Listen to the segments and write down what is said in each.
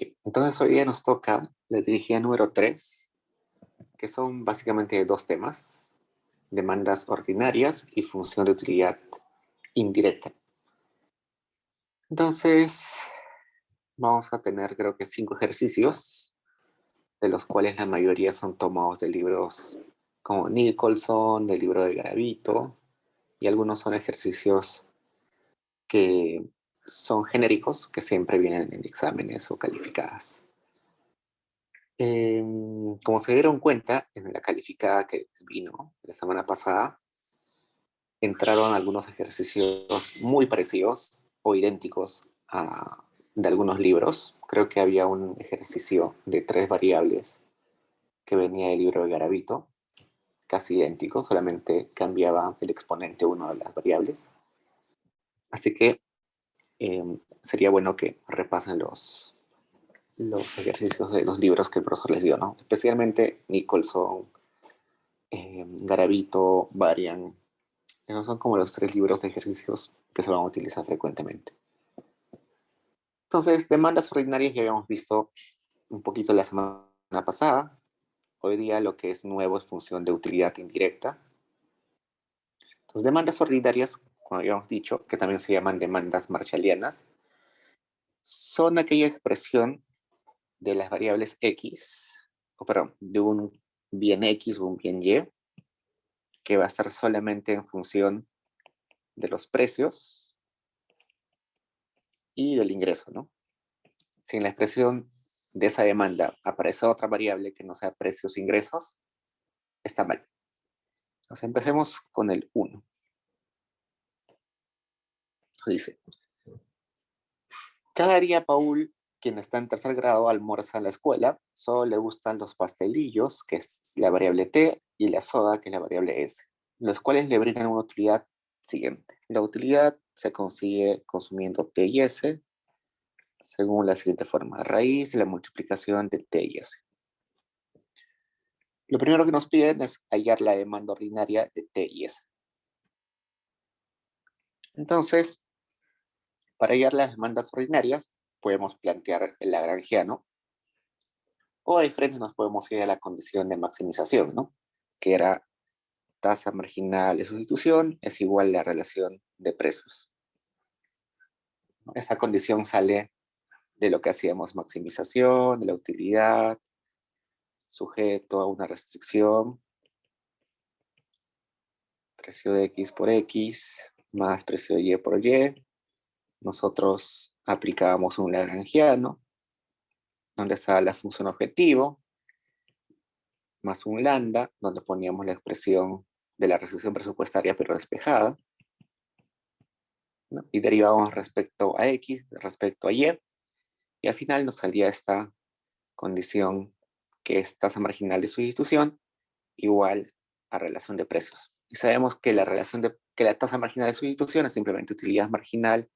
Ok, entonces hoy día nos toca la dirigida número 3, que son básicamente dos temas: demandas ordinarias y función de utilidad indirecta. Entonces, vamos a tener creo que 5 ejercicios, de los cuales la mayoría son tomados de libros como Nicholson, del libro de Garavito, y algunos son ejercicios que son genéricos, que siempre vienen en exámenes o calificadas. Como se dieron cuenta, en la calificada que vino la semana pasada, entraron algunos ejercicios muy parecidos o idénticos de algunos libros. Creo que había un ejercicio de 3 variables que venía del libro de Garavito, casi idéntico, solamente cambiaba el exponente uno de las variables. Así que sería bueno que repasen los ejercicios de los libros que el profesor les dio, ¿no? Especialmente Nicholson, Garavito, Varian. Esos son como los 3 libros de ejercicios que se van a utilizar frecuentemente. Entonces, demandas ordinarias ya habíamos visto un poquito la semana pasada. Hoy día lo que es nuevo es función de utilidad indirecta. Entonces, demandas ordinarias, como habíamos dicho, que también se llaman demandas marshallianas, son aquella expresión de las variables x, o perdón, de un bien x o un bien y, que va a estar solamente en función de los precios y del ingreso, ¿no? Si en la expresión de esa demanda aparece otra variable que no sea precios o ingresos, está mal. Entonces empecemos con el 1. Dice, cada día Paul, quien está en tercer grado, almuerza en la escuela. Solo le gustan los pastelillos, que es la variable t, y la soda, que es la variable s, los cuales le brindan una utilidad siguiente. La utilidad se consigue consumiendo t y s, según la siguiente forma: raíz de la multiplicación de t y s. Lo primero que nos piden es hallar la demanda ordinaria de t y s. Entonces, para hallar las demandas ordinarias, podemos plantear el lagrangiano, o de frente nos podemos ir a la condición de maximización, ¿no? Que era tasa marginal de sustitución es igual a la relación de precios. Esa condición sale de lo que hacíamos: maximización de la utilidad, sujeto a una restricción, precio de x por x, más precio de y por y. Nosotros aplicábamos un lagrangiano, donde estaba la función objetivo, más un lambda, donde poníamos la expresión de la restricción presupuestaria pero despejada, ¿no? Y derivábamos respecto a x, respecto a y, y al final nos salía esta condición, que es tasa marginal de sustitución igual a relación de precios. Y sabemos que la tasa marginal de sustitución es simplemente utilidad marginal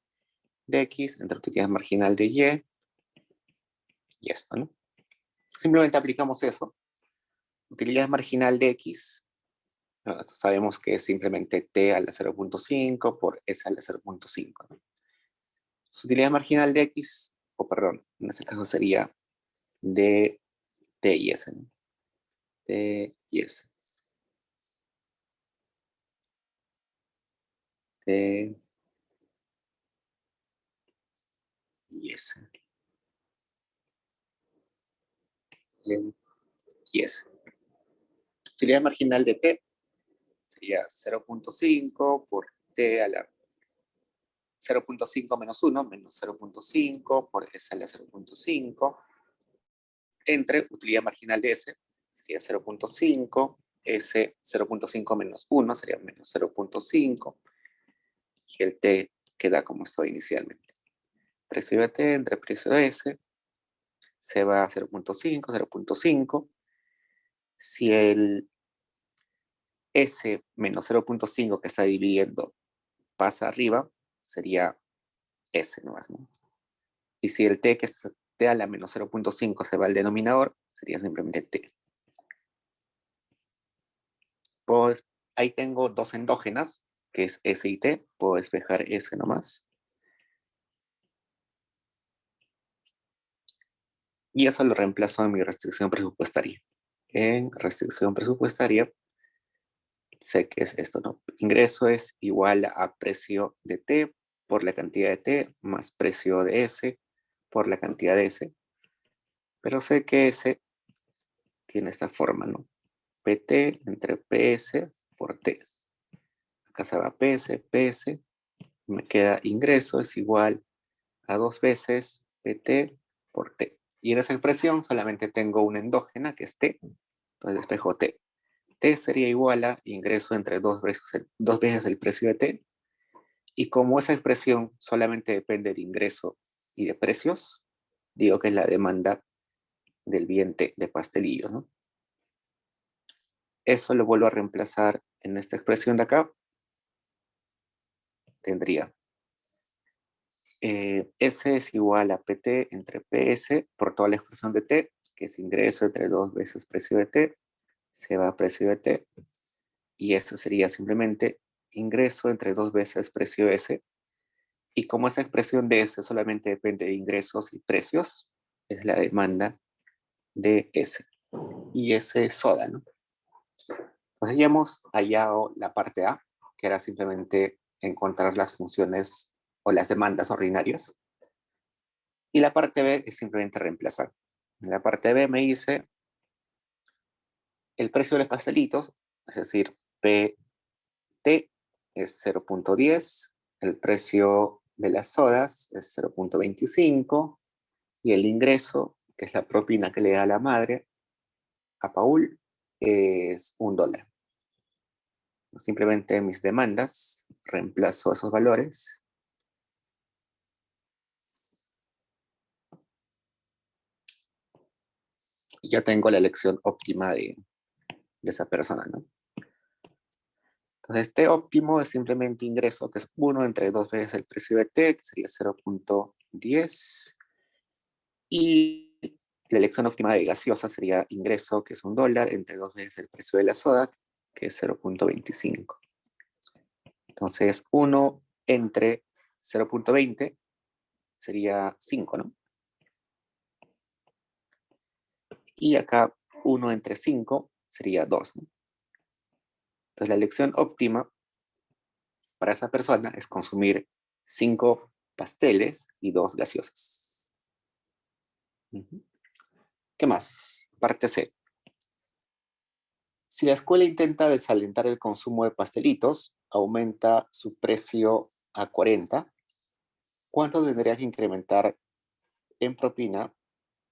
de x entre utilidad marginal de y esto, ¿no? Simplemente aplicamos eso. Utilidad marginal de x, bueno, sabemos que es simplemente t a la 0.5 por s a la 0.5, ¿no? Su utilidad marginal de x, o perdón, en este caso sería de t y s, ¿no? T y s. T y s. T y s. Utilidad marginal de t sería 0.5 por t a la 0.5 menos 1 menos 0.5 por s a la 0.5 entre utilidad marginal de s, sería 0.5, s 0.5 menos 1 sería menos 0.5, y el t queda como estaba inicialmente. Precio de t entre precio de s se va a 0.5, 0.5. Si el s menos 0.5 que está dividiendo pasa arriba, sería s nomás, ¿no? Y si el t que es t a la menos 0.5 se va al denominador, sería simplemente t. Pues ahí tengo dos endógenas, que es s y t. Puedo despejar s nomás. Y eso lo reemplazo en mi restricción presupuestaria. En restricción presupuestaria, sé que es esto, ¿no? Ingreso es igual a precio de T por la cantidad de T más precio de S por la cantidad de S. Pero sé que S tiene esta forma, ¿no? PT entre PS por T. Acá se va PS, PS. Me queda ingreso es igual a 2 veces PT por T. Y en esa expresión solamente tengo una endógena que es T. Entonces despejo T. T sería igual a ingreso entre dos veces el precio de T. Y como esa expresión solamente depende de ingreso y de precios, digo que es la demanda del bien T de pastelillos, ¿no? Eso lo vuelvo a reemplazar en esta expresión de acá. Tendría S es igual a PT entre PS por toda la expresión de T, que es ingreso entre 2 veces precio de T, se va a precio de T, y eso sería simplemente ingreso entre 2 veces precio S, y como esa expresión de S solamente depende de ingresos y precios, es la demanda de S, y S es soda, ¿no? Entonces ya hemos hallado la parte A, que era simplemente encontrar las funciones o las demandas ordinarias. Y la parte B es simplemente reemplazar. En la parte B me dice el precio de los pastelitos, es decir, PT es 0.10, el precio de las sodas es 0.25 y el ingreso, que es la propina que le da la madre a Paul, es $1. Simplemente mis demandas, reemplazo esos valores y ya tengo la elección óptima de esa persona, ¿no? Entonces, este óptimo es simplemente ingreso, que es 1 entre 2 veces el precio de T, que sería 0.10. Y la elección óptima de gaseosa sería ingreso, que es $1, entre 2 veces el precio de la soda, que es 0.25. Entonces, 1 entre 0.20 sería 5, ¿no? Y acá 1 entre 5 sería 2, ¿no? Entonces, la elección óptima para esa persona es consumir 5 pasteles y 2 gaseosas. ¿Qué más? Parte C. Si la escuela intenta desalentar el consumo de pastelitos, aumenta su precio a 40, ¿cuánto tendría que incrementar en propina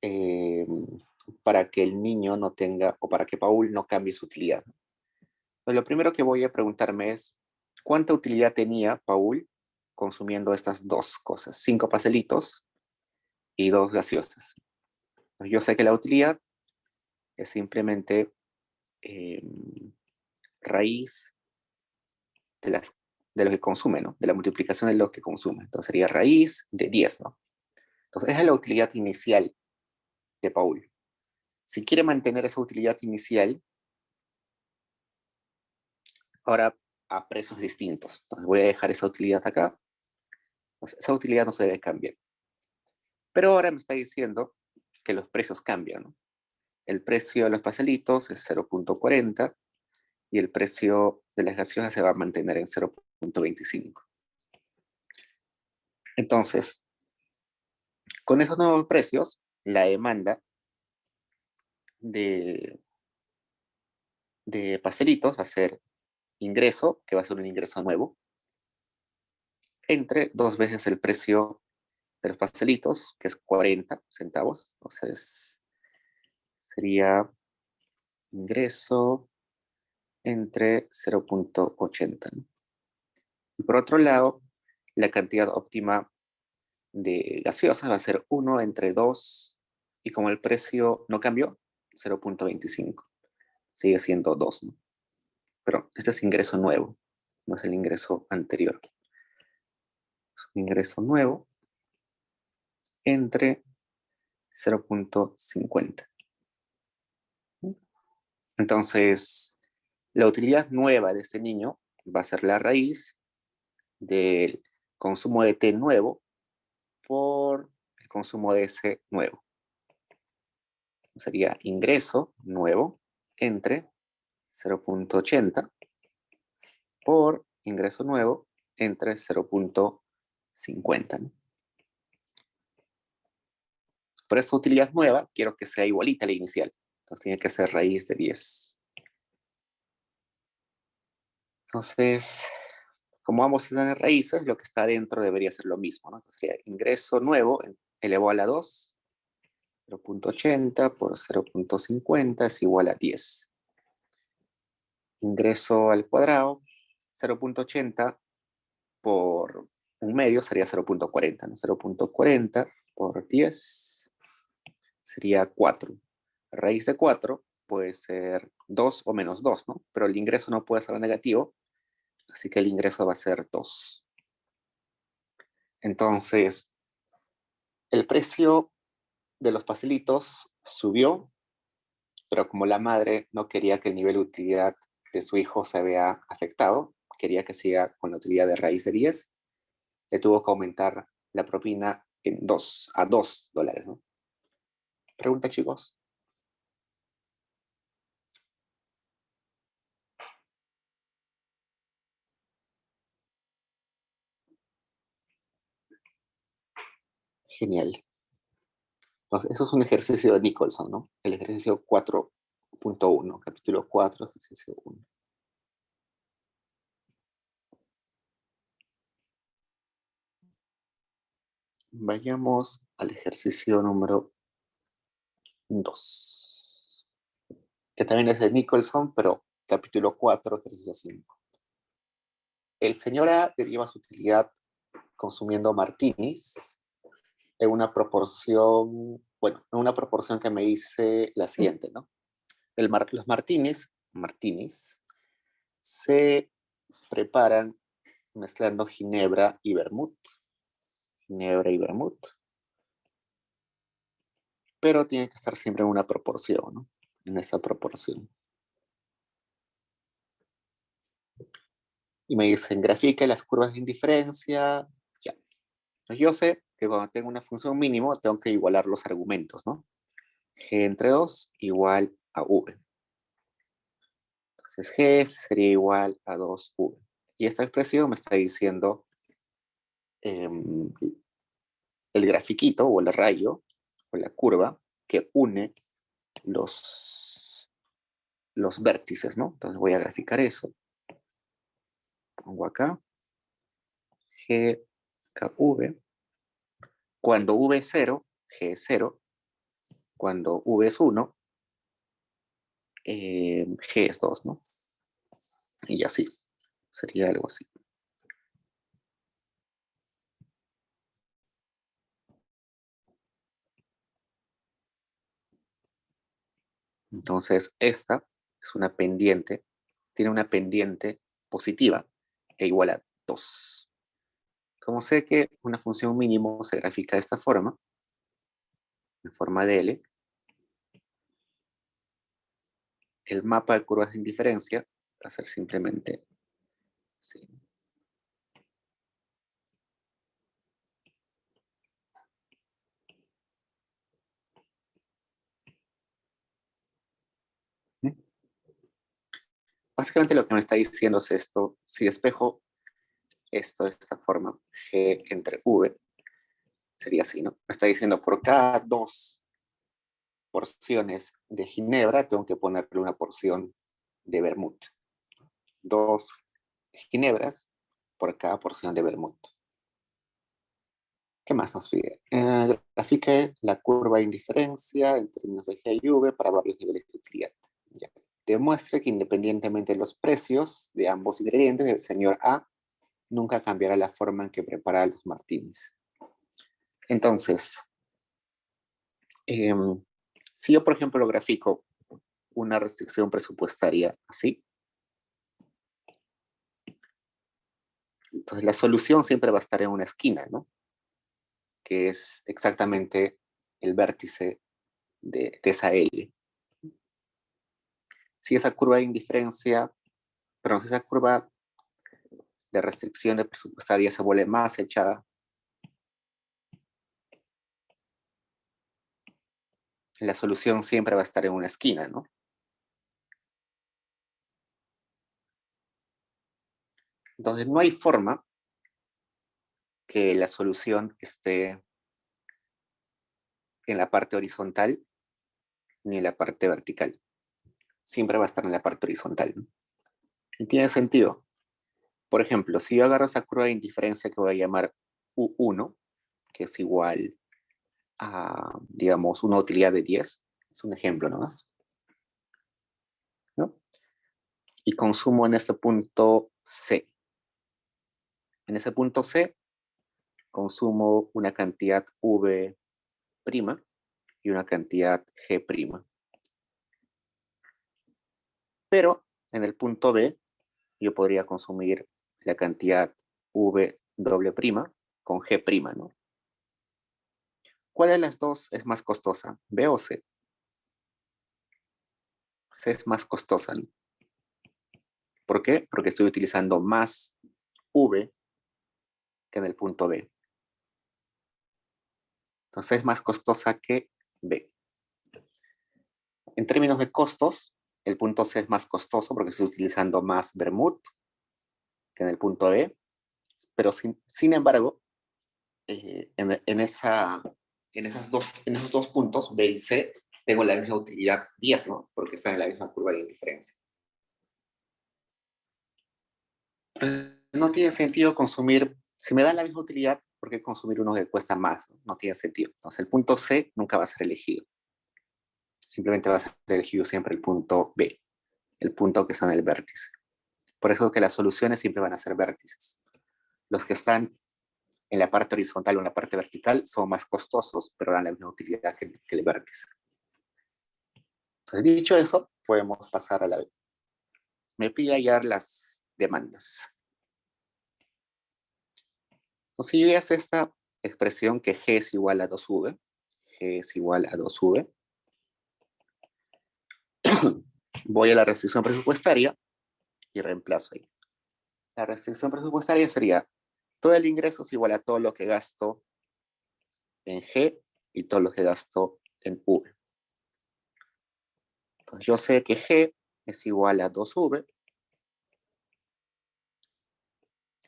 eh, para que el niño no tenga o para que Paul no cambie su utilidad? Pues lo primero que voy a preguntarme es, ¿cuánta utilidad tenía Paul consumiendo estas dos cosas? 5 pastelitos y 2 gaseosas. Pues yo sé que la utilidad es simplemente eh, raíz de, de lo que consume, ¿no? De la multiplicación de lo que consume. Entonces sería raíz de 10, ¿no? Entonces esa es la utilidad inicial de Paul. Si quiere mantener esa utilidad inicial, ahora a precios distintos. Entonces voy a dejar esa utilidad acá. Entonces, esa utilidad no se debe cambiar. Pero ahora me está diciendo que los precios cambian, ¿no? El precio de los pastelitos es 0.40 y el precio de las gaseosas se va a mantener en 0.25. Entonces, con esos nuevos precios, la demanda de, de pastelitos va a ser ingreso, que va a ser un ingreso nuevo, entre 2 veces el precio de los pastelitos, que es 40 centavos. Entonces, sería ingreso entre 0.80, ¿no? Y por otro lado, la cantidad óptima de gaseosas va a ser 1 entre 2, y como el precio no cambió, 0.25. Sigue siendo 2, ¿no? Pero este es ingreso nuevo, no es el ingreso anterior. Es un ingreso nuevo entre 0.50. Entonces, la utilidad nueva de este niño va a ser la raíz del consumo de T nuevo por el consumo de S nuevo. sería ingreso nuevo entre 0.80 por ingreso nuevo entre 0.50, ¿no? Por esta utilidad nueva, quiero que sea igualita a la inicial. Entonces tiene que ser raíz de 10. Entonces, como ambos tienen raíces, lo que está adentro debería ser lo mismo, ¿no? Entonces, ingreso nuevo elevado a la 2, 0.80 por 0.50 es igual a 10. Ingreso al cuadrado, 0.80 por un medio sería 0.40, ¿no? 0.40 por 10 sería 4. Raíz de 4 puede ser 2 o menos 2, ¿no? Pero el ingreso no puede ser negativo, así que el ingreso va a ser 2. Entonces, el precio de los pastelitos subió, pero como la madre no quería que el nivel de utilidad de su hijo se vea afectado, quería que siga con la utilidad de raíz de 10, le tuvo que aumentar la propina a $2, ¿no? Pregunta, chicos. Genial. Entonces, eso es un ejercicio de Nicholson, ¿no? El ejercicio 4.1, capítulo 4, ejercicio 1. Vayamos al ejercicio número 2, que también es de Nicholson, pero capítulo 4, ejercicio 5. El señor A deriva su utilidad consumiendo martinis en una proporción, bueno, en una proporción que me dice la siguiente, ¿no? Los martinis se preparan mezclando ginebra y vermut. Ginebra y vermut. Pero tiene que estar siempre en una proporción, ¿no? En esa proporción. Y me dicen, grafica las curvas de indiferencia. Ya. Entonces yo sé que cuando tengo una función mínimo, tengo que igualar los argumentos, ¿no? G entre 2 igual a V. Entonces G sería igual a 2V. Y esta expresión me está diciendo el grafiquito o el rayo o la curva que une los vértices, ¿no? Entonces voy a graficar eso. Pongo acá G, KV. Cuando V es 0, G es 0. Cuando V es 1, G es 2, ¿no? Y así. Sería algo así. Entonces, esta es una pendiente, tiene una pendiente positiva e igual a 2. Como sé que una función mínimo se grafica de esta forma, en forma de L, el mapa de curvas de indiferencia va a ser simplemente así. Básicamente lo que me está diciendo es esto: si despejo esto de esta forma, G entre V, sería así, ¿no? Me está diciendo por cada 2 porciones de ginebra tengo que ponerle una porción de vermut. 2 ginebras por cada porción de vermut. ¿Qué más nos pide? Grafique la curva de indiferencia en términos de G y V para varios niveles de utilidad. Ya. Demuestre que independientemente de los precios de ambos ingredientes, el señor A nunca cambiará la forma en que prepara los martinis. Entonces, si yo, por ejemplo, grafico una restricción presupuestaria así, entonces la solución siempre va a estar en una esquina, ¿no? Que es exactamente el vértice de esa L. Si esa curva de indiferencia, perdón, si esa curva de restricción de presupuestaria se vuelve más echada, la solución siempre va a estar en una esquina, ¿no? Entonces no hay forma que la solución esté en la parte horizontal ni en la parte vertical. Siempre va a estar en la parte horizontal, ¿no? Y tiene sentido. Por ejemplo, si yo agarro esa curva de indiferencia que voy a llamar U1, que es igual a, digamos, una utilidad de 10, es un ejemplo nomás, ¿no? Y consumo en este punto C. En ese punto C consumo una cantidad V' y una cantidad G'. Pero en el punto B yo podría consumir la cantidad V doble prima con G', ¿no? ¿Cuál de las dos es más costosa? ¿B o C? C es más costosa, ¿no? ¿Por qué? Porque estoy utilizando más V que en el punto B. Entonces es más costosa que B. En términos de costos, el punto C es más costoso porque estoy utilizando más vermouth que en el punto B, pero sin embargo, en esos dos puntos, B y C, tengo la misma utilidad 10, ¿no? Porque están en la misma curva de indiferencia. No tiene sentido consumir, si me dan la misma utilidad, ¿por qué consumir uno que cuesta más? No, no tiene sentido. Entonces el punto C nunca va a ser elegido. Simplemente va a ser elegido siempre el punto B, el punto que está en el vértice. Por eso es que las soluciones siempre van a ser vértices. Los que están en la parte horizontal o en la parte vertical son más costosos, pero dan la misma utilidad que el vértice. Entonces, dicho eso, podemos pasar a la B. Me pide hallar las demandas. Entonces, yo ya sé esta expresión que G es igual a 2V. G es igual a 2V. Voy a la restricción presupuestaria y reemplazo ahí. La restricción presupuestaria sería todo el ingreso es igual a todo lo que gasto en G y todo lo que gasto en V. Entonces yo sé que G es igual a 2V.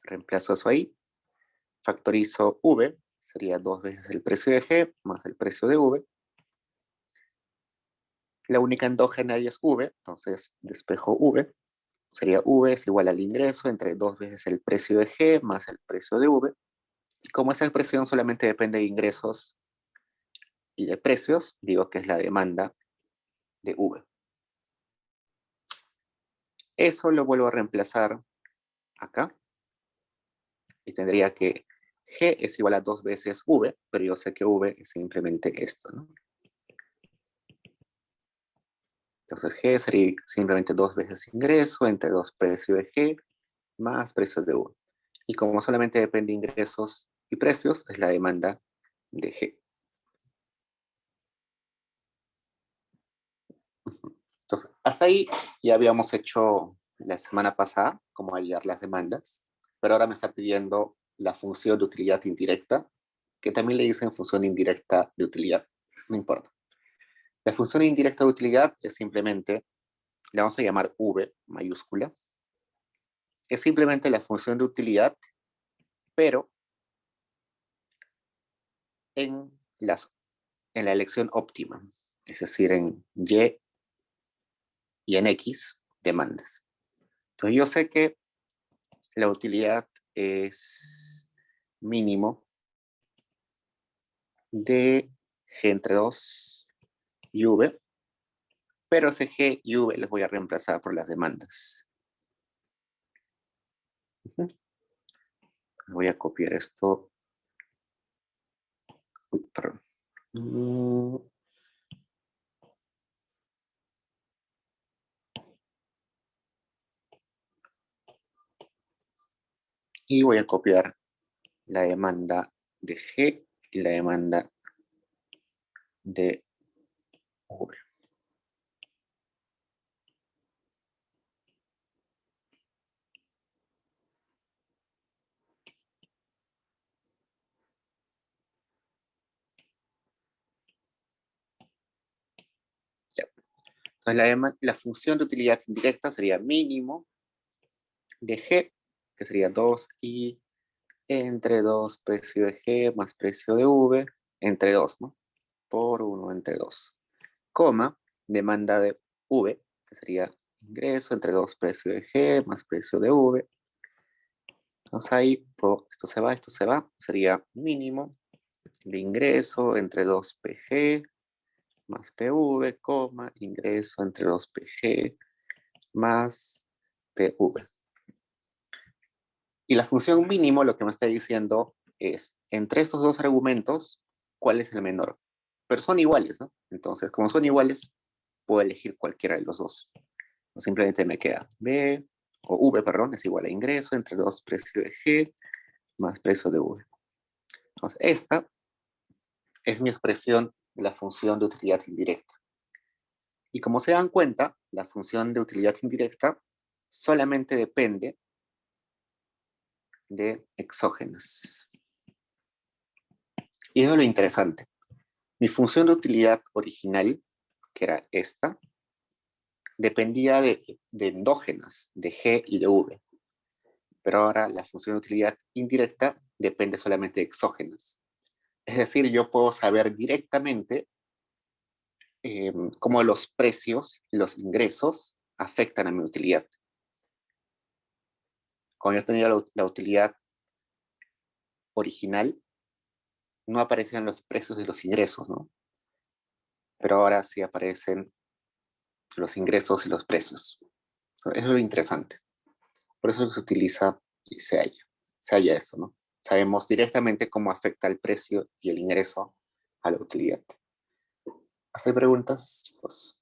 Reemplazo eso ahí. Factorizo V. Sería 2 veces el precio de G más el precio de V. La única endógena ahí es V. Entonces despejo V. Sería V es igual al ingreso entre 2 veces el precio de G más el precio de V. Y como esa expresión solamente depende de ingresos y de precios, digo que es la demanda de V. Eso lo vuelvo a reemplazar acá y tendría que G es igual a 2 veces V, pero yo sé que V es simplemente esto, ¿no? Entonces G sería simplemente 2 veces ingreso entre 2 precios de G más precios de V. Y como solamente depende de ingresos y precios, es la demanda de G. Entonces, hasta ahí ya habíamos hecho la semana pasada cómo hallar las demandas, pero ahora me está pidiendo la función de utilidad indirecta, que también le dicen función indirecta de utilidad, no importa. La función indirecta de utilidad es simplemente, le vamos a llamar V mayúscula, es simplemente la función de utilidad, pero en, las, en la elección óptima, es decir, en Y y en X demandas. Entonces yo sé que la utilidad es mínimo de G entre 2 y V, pero ese G y V les voy a reemplazar por las demandas. Voy a copiar esto. Uy, perdón. Y voy a copiar la demanda de G y la demanda de V. Entonces la función de utilidad indirecta sería mínimo de G, que sería 2i entre 2 precio de G más precio de V entre 2, ¿no? Por 1 entre 2, coma, demanda de V, que sería ingreso entre 2 precio de G más precio de V. Entonces ahí, esto se va, sería mínimo de ingreso entre 2 PG más PV, coma, ingreso entre 2 PG más PV. Y la función mínimo lo que me está diciendo es, entre estos dos argumentos, ¿cuál es el menor? Pero son iguales, ¿no? Entonces, como son iguales, puedo elegir cualquiera de los dos. O simplemente me queda B, o V, perdón, es igual a ingreso entre 2 precio de G más precio de V. Entonces, esta es mi expresión de la función de utilidad indirecta. Y como se dan cuenta, la función de utilidad indirecta solamente depende de exógenas. Y eso es lo interesante. Mi función de utilidad original, que era esta, dependía de endógenas, de G y de V. Pero ahora la función de utilidad indirecta depende solamente de exógenas. Es decir, yo puedo saber directamente cómo los precios y los ingresos afectan a mi utilidad. Cuando yo tenía la utilidad original, no aparecían los precios y los ingresos, ¿no? Pero ahora sí aparecen los ingresos y los precios. Eso es lo interesante. Por eso se utiliza y se halla eso, ¿no? Sabemos directamente cómo afecta el precio y el ingreso a la utilidad. ¿Hay preguntas, chicos?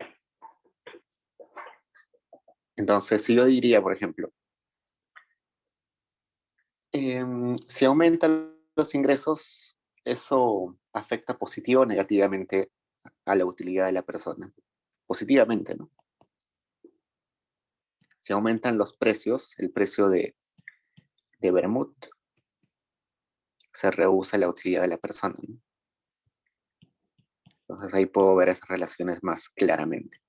Entonces, si yo diría, por ejemplo, si aumentan los ingresos, eso afecta positivo o negativamente a la utilidad de la persona. Positivamente, ¿no? Si aumentan los precios, el precio de vermut, se reduce la utilidad de la persona, ¿no? Entonces ahí puedo ver esas relaciones más claramente.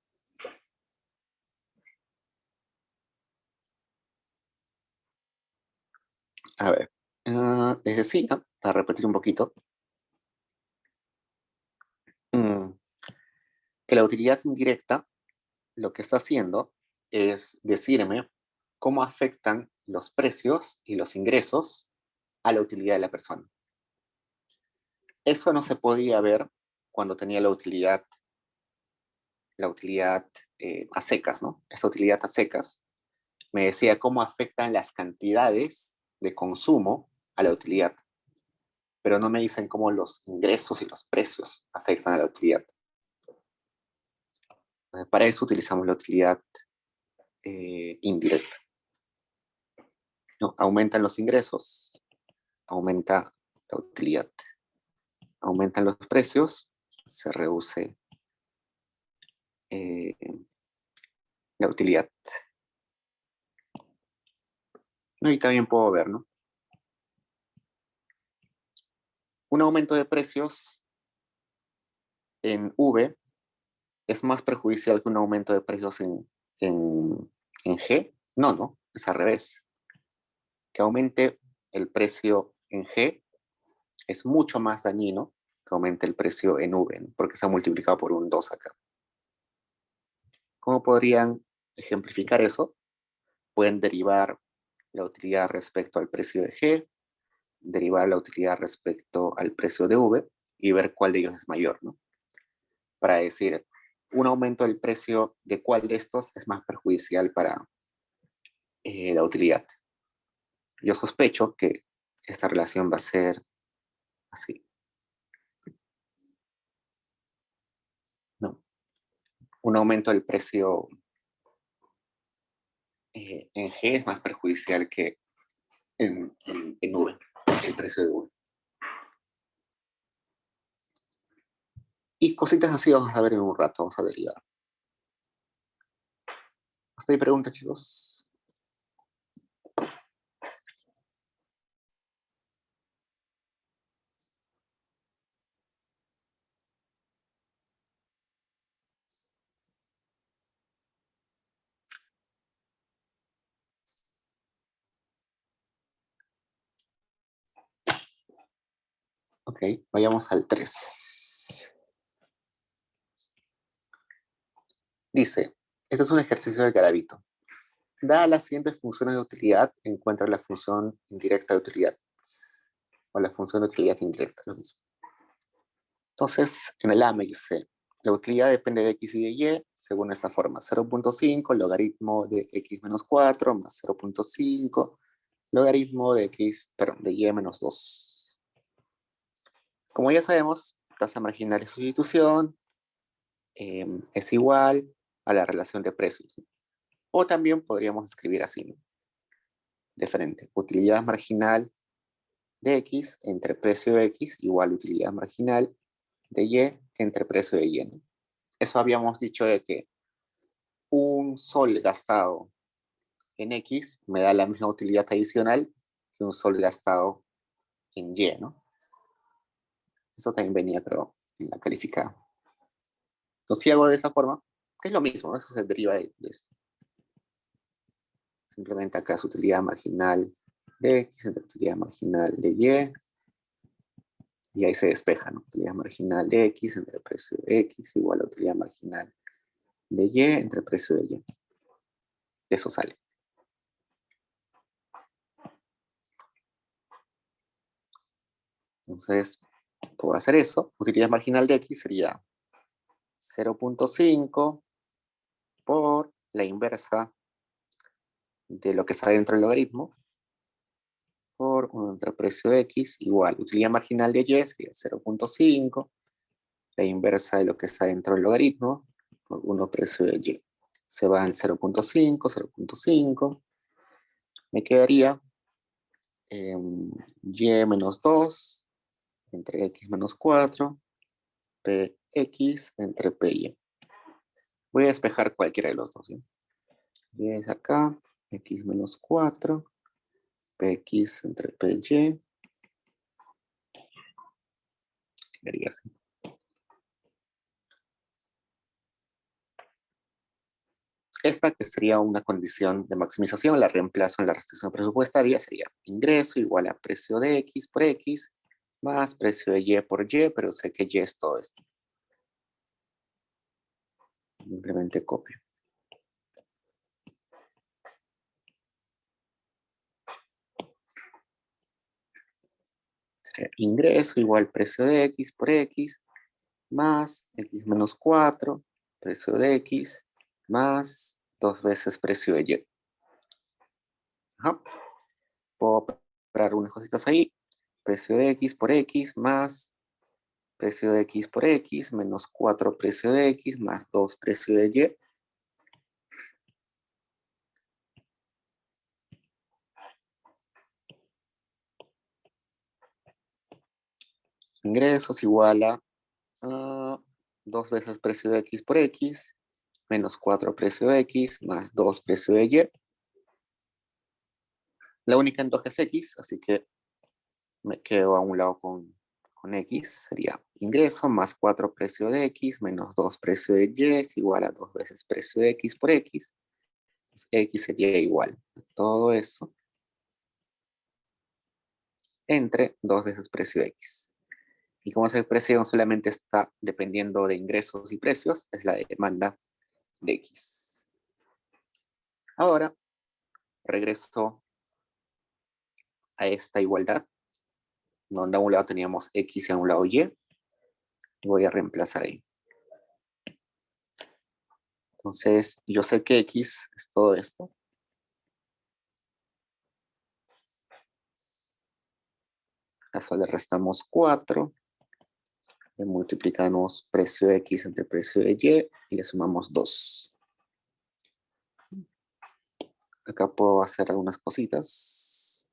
A ver, les decía, para repetir un poquito, que la utilidad indirecta lo que está haciendo es decirme cómo afectan los precios y los ingresos a la utilidad de la persona. Eso no se podía ver cuando tenía la utilidad a secas, ¿no? Esta utilidad a secas me decía cómo afectan las cantidades de consumo a la utilidad, pero no me dicen cómo los ingresos y los precios afectan a la utilidad. Para eso utilizamos la utilidad indirecta. ¿No? Aumentan los ingresos, aumenta la utilidad. Aumentan los precios, se reduce la utilidad. Y también puedo ver, ¿no? Un aumento de precios en V es más perjudicial que un aumento de precios en G. No, es al revés. Que aumente el precio en G es mucho más dañino que aumente el precio en V, ¿no? Porque se ha multiplicado por un 2 acá. ¿Cómo podrían ejemplificar eso? Pueden derivar la utilidad respecto al precio de G, derivar la utilidad respecto al precio de V y ver cuál de ellos es mayor, ¿no? Para decir, un aumento del precio de cuál de estos es más perjudicial para la utilidad. Yo sospecho que esta relación va a ser así, ¿no? Un aumento del precio en G es más perjudicial que en V, el precio de V. Y cositas así vamos a ver en un rato, vamos a derivar. ¿Hasta ahí preguntas, chicos? Ok, vayamos al 3. Dice, este es un ejercicio de Garavito. Dadas las siguientes funciones de utilidad, encuentra la función indirecta de utilidad. O la función de utilidad indirecta, lo mismo. Entonces, en el A me dice, la utilidad depende de x y de y, según esta forma. 0.5, logaritmo de x menos 4, más 0.5, logaritmo de de y menos 2. Como ya sabemos, tasa marginal de sustitución es igual a la relación de precios. O también podríamos escribir así, ¿no? De frente. Utilidad marginal de x entre precio de x igual utilidad marginal de y entre precio de y, ¿no? Eso habíamos dicho de que un sol gastado en x me da la misma utilidad adicional que un sol gastado en y, ¿no? Eso también venía, creo, en la calificada. Entonces, si hago de esa forma, es lo mismo, ¿no? Eso se deriva de esto. Simplemente acá es utilidad marginal de x entre utilidad marginal de y ahí se despeja, ¿no? Utilidad marginal de x entre precio de x igual a utilidad marginal de y entre precio de y. De eso sale. Entonces, puedo hacer eso. Utilidad marginal de x sería 0.5 por la inversa de lo que está dentro del logaritmo por 1 entre precio de x igual. Utilidad marginal de y sería 0.5, la inversa de lo que está dentro del logaritmo por 1 precio de y. Se va al 0.5, 0.5. Me quedaría y menos 2 entre x menos 4, px entre py. Voy a despejar cualquiera de los dos, ¿sí? Y es acá, x menos 4, px entre py, quedaría así. Esta, que sería una condición de maximización, la reemplazo en la restricción presupuestaria, sería ingreso igual a precio de x por x, más precio de y por y, pero sé que y es todo esto. Simplemente copio. Sería ingreso igual precio de x por x, más x menos 4, precio de x, más 2 veces precio de y. Ajá. Puedo operar unas cositas ahí. Precio de x por x más precio de x por x menos 4 precio de x más 2 precio de y. Ingresos igual a 2 veces precio de x por x menos 4 precio de x más 2 precio de y. La única antoja es x, así que me quedo a un lado con x. Sería ingreso más 4 precio de x menos 2 precio de y es igual a 2 veces precio de x por x. Entonces, x sería igual a todo eso entre 2 veces precio de x. Y como esa precio solamente está dependiendo de ingresos y precios, es la demanda de x. Ahora regreso a esta igualdad, donde a un lado teníamos x y a un lado y. Voy a reemplazar ahí. Entonces, yo sé que x es todo esto. A eso le restamos 4. Le multiplicamos precio de x entre precio de y le sumamos 2. Acá puedo hacer algunas cositas.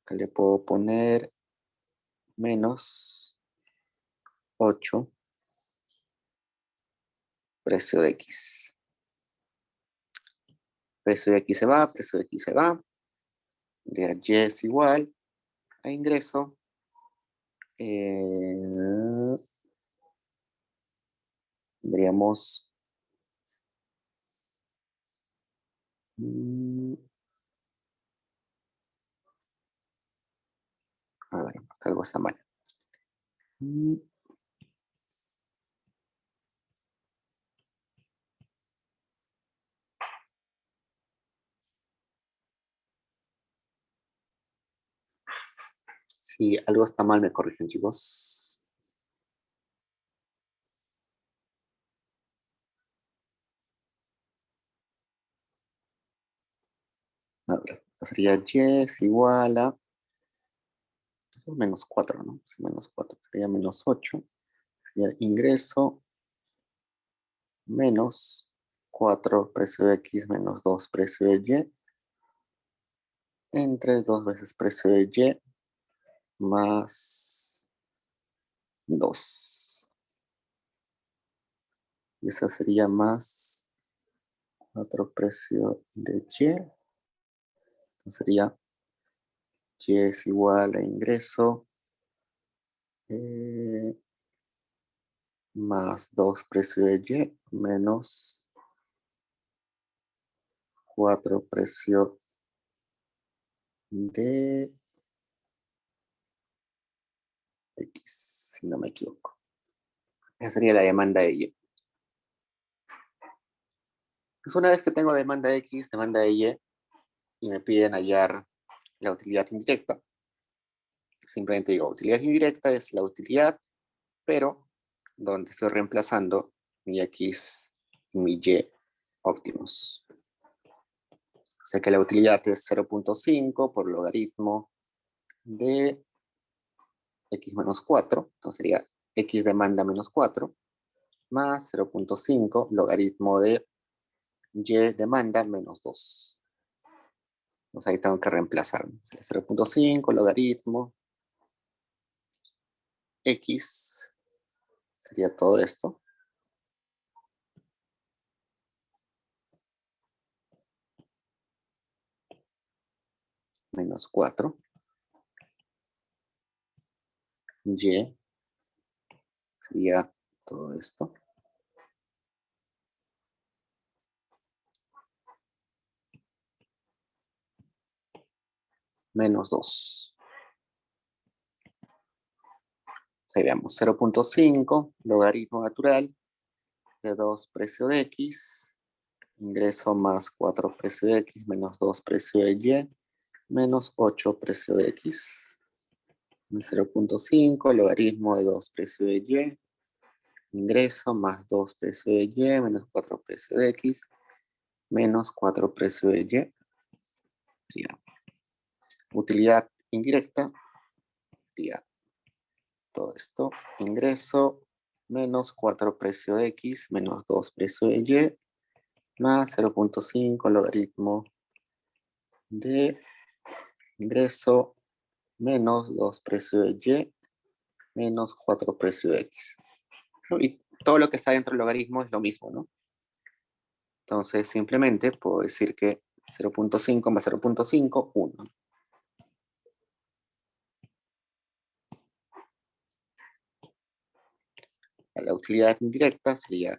Acá le puedo poner menos 8 precio de x. Precio de x se va, precio de x se va. De y es igual a ingreso. Tendríamos A ver, acá algo está mal. Si algo está mal, me corrigen, chicos. A ver, sería y es igual a menos 4, ¿no? Sí, menos 4 sería menos 8. Sería ingreso menos 4 precio de X menos 2 precio de Y entre 2 veces precio de Y más 2. Y esa sería más 4 precio de Y. Entonces sería Y es igual a ingreso más 2 precio de Y menos 4 precio de X, si no me equivoco. Esa sería la demanda de Y. Pues una vez que tengo demanda de X, demanda de Y, y me piden hallar la utilidad indirecta, simplemente digo, utilidad indirecta es la utilidad, pero donde estoy reemplazando mi X y mi Y óptimos. O sea que la utilidad es 0.5 por logaritmo de X menos 4, entonces sería X demanda menos 4, más 0.5 logaritmo de Y demanda menos 2. Entonces ahí tengo que reemplazar. 0.5 logaritmo X sería todo esto. Menos 4. Y sería todo esto. Menos 2. Ahí veamos, 0.5 logaritmo natural de 2 precio de X, ingreso más 4 precio de X menos 2 precio de Y, menos 8 precio de X. 0.5 logaritmo de 2 precio de Y, ingreso más 2 precio de Y menos 4 precio de X, menos 4 precio de Y. Sería utilidad indirecta, sería todo esto, ingreso menos 4 precio de X menos 2 precio de Y, más 0.5 logaritmo de ingreso menos 2 precio de Y menos 4 precio de X. Y todo lo que está dentro del logaritmo es lo mismo, ¿no? Entonces simplemente puedo decir que 0.5 más 0.5, 1. La utilidad indirecta sería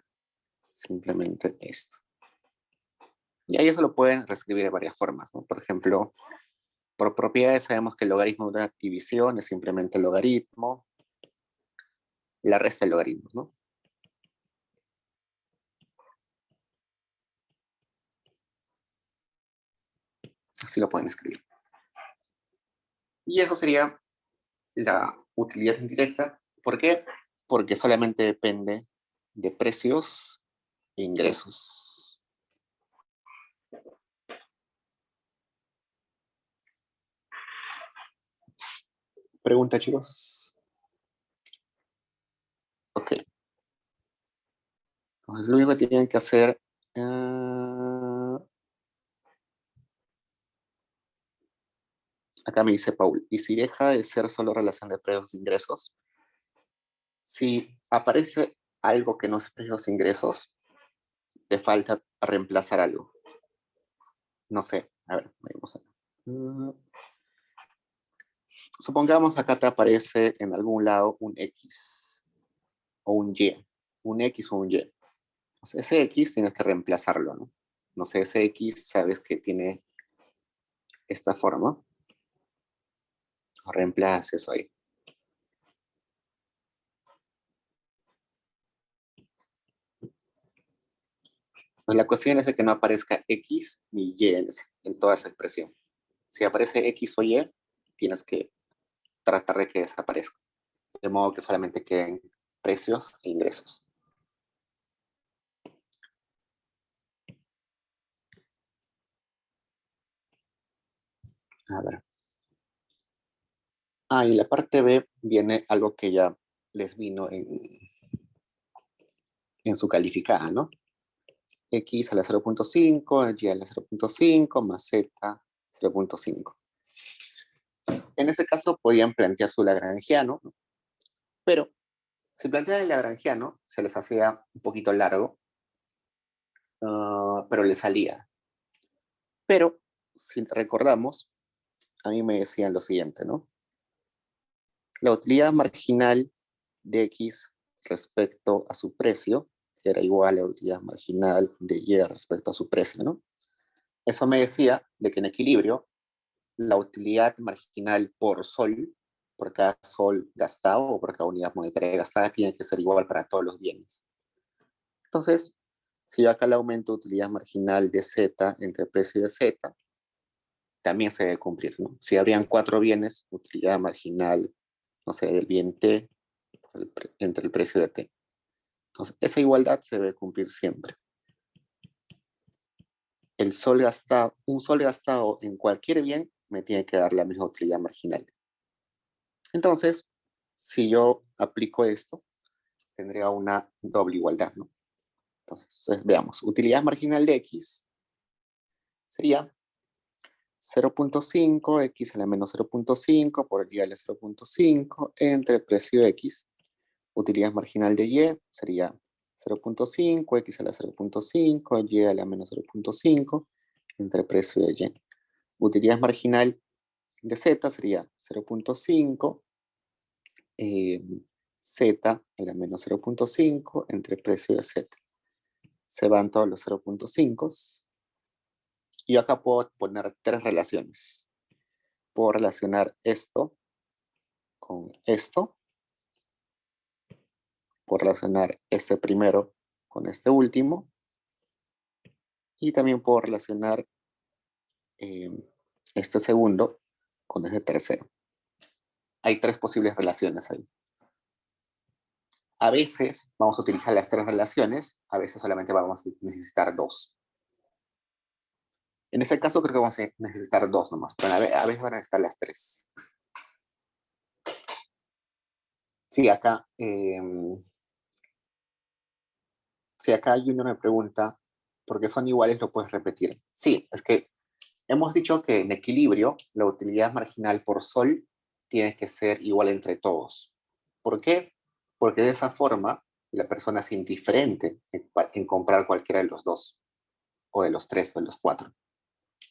simplemente esto. Y ahí eso lo pueden reescribir de varias formas, ¿no? Por ejemplo, por propiedades sabemos que el logaritmo de una división es simplemente el logaritmo, la resta de logaritmos, ¿no? Así lo pueden escribir. Y eso sería la utilidad indirecta. ¿Por qué? Porque solamente depende de precios e ingresos. Pregunta, chicos. Ok. Entonces, lo único que tienen que hacer... acá me dice Paul, ¿y si deja de ser solo relación de precios e ingresos? Si aparece algo que no es precios e ingresos, te falta reemplazar algo. No sé, a ver, vamos a ver. Supongamos que acá te aparece en algún lado un X o un Y, un X o un Y. O sea, ese X tienes que reemplazarlo, ¿no? No sé, ese X sabes que tiene esta forma. reemplace eso ahí. Pues la cuestión es de que no aparezca X ni Y en toda esa expresión. Si aparece X o Y, tienes que tratar de que desaparezca. De modo que solamente queden precios e ingresos. A ver. Y la parte B viene algo que ya les vino en su calificada, ¿no? X a la 0.5, Y a la 0.5, más Z 0.5. En ese caso podían plantear su lagrangiano, ¿no? Pero si plantean el lagrangiano, se les hacía un poquito largo, pero le salía. Pero, si recordamos, a mí me decían lo siguiente, ¿no? La utilidad marginal de X respecto a su precio era igual a la utilidad marginal de Y respecto a su precio, ¿no? Eso me decía de que en equilibrio, la utilidad marginal por sol, por cada sol gastado o por cada unidad monetaria gastada, tiene que ser igual para todos los bienes. Entonces, si yo acá le aumento utilidad marginal de Z entre precio de Z, también se debe cumplir, ¿no? Si habrían 4 bienes, utilidad marginal, no sé, del bien T entre el precio de T. Entonces, esa igualdad se debe cumplir siempre. Un sol gastado en cualquier bien me tiene que dar la misma utilidad marginal. Entonces, si yo aplico esto, tendría una doble igualdad, ¿no? Entonces, veamos, utilidad marginal de X sería 0.5, X a la menos 0.5 por Y a la 0.5 entre precio de X. Utilidad marginal de Y sería 0.5, X a la 0.5, Y a la menos 0.5 entre precio de Y. Utilidad marginal de Z sería 0.5, Z a la menos 0.5 entre precio de Z. Se van todos los 0.5. Y yo acá puedo poner 3 relaciones. Puedo relacionar esto con esto. Puedo relacionar este primero con este último. Y también puedo relacionar este segundo con este tercero. Hay 3 posibles relaciones ahí. A veces vamos a utilizar las 3 relaciones, a veces solamente vamos a necesitar 2. En este caso creo que vamos a necesitar 2 nomás, pero a veces van a necesitar las 3. Sí, acá Junior me pregunta, ¿por qué son iguales? ¿Lo puedes repetir? Sí, es que hemos dicho que en equilibrio la utilidad marginal por sol tiene que ser igual entre todos. ¿Por qué? Porque de esa forma la persona es indiferente en comprar cualquiera de los 2, o de los 3, o de los 4.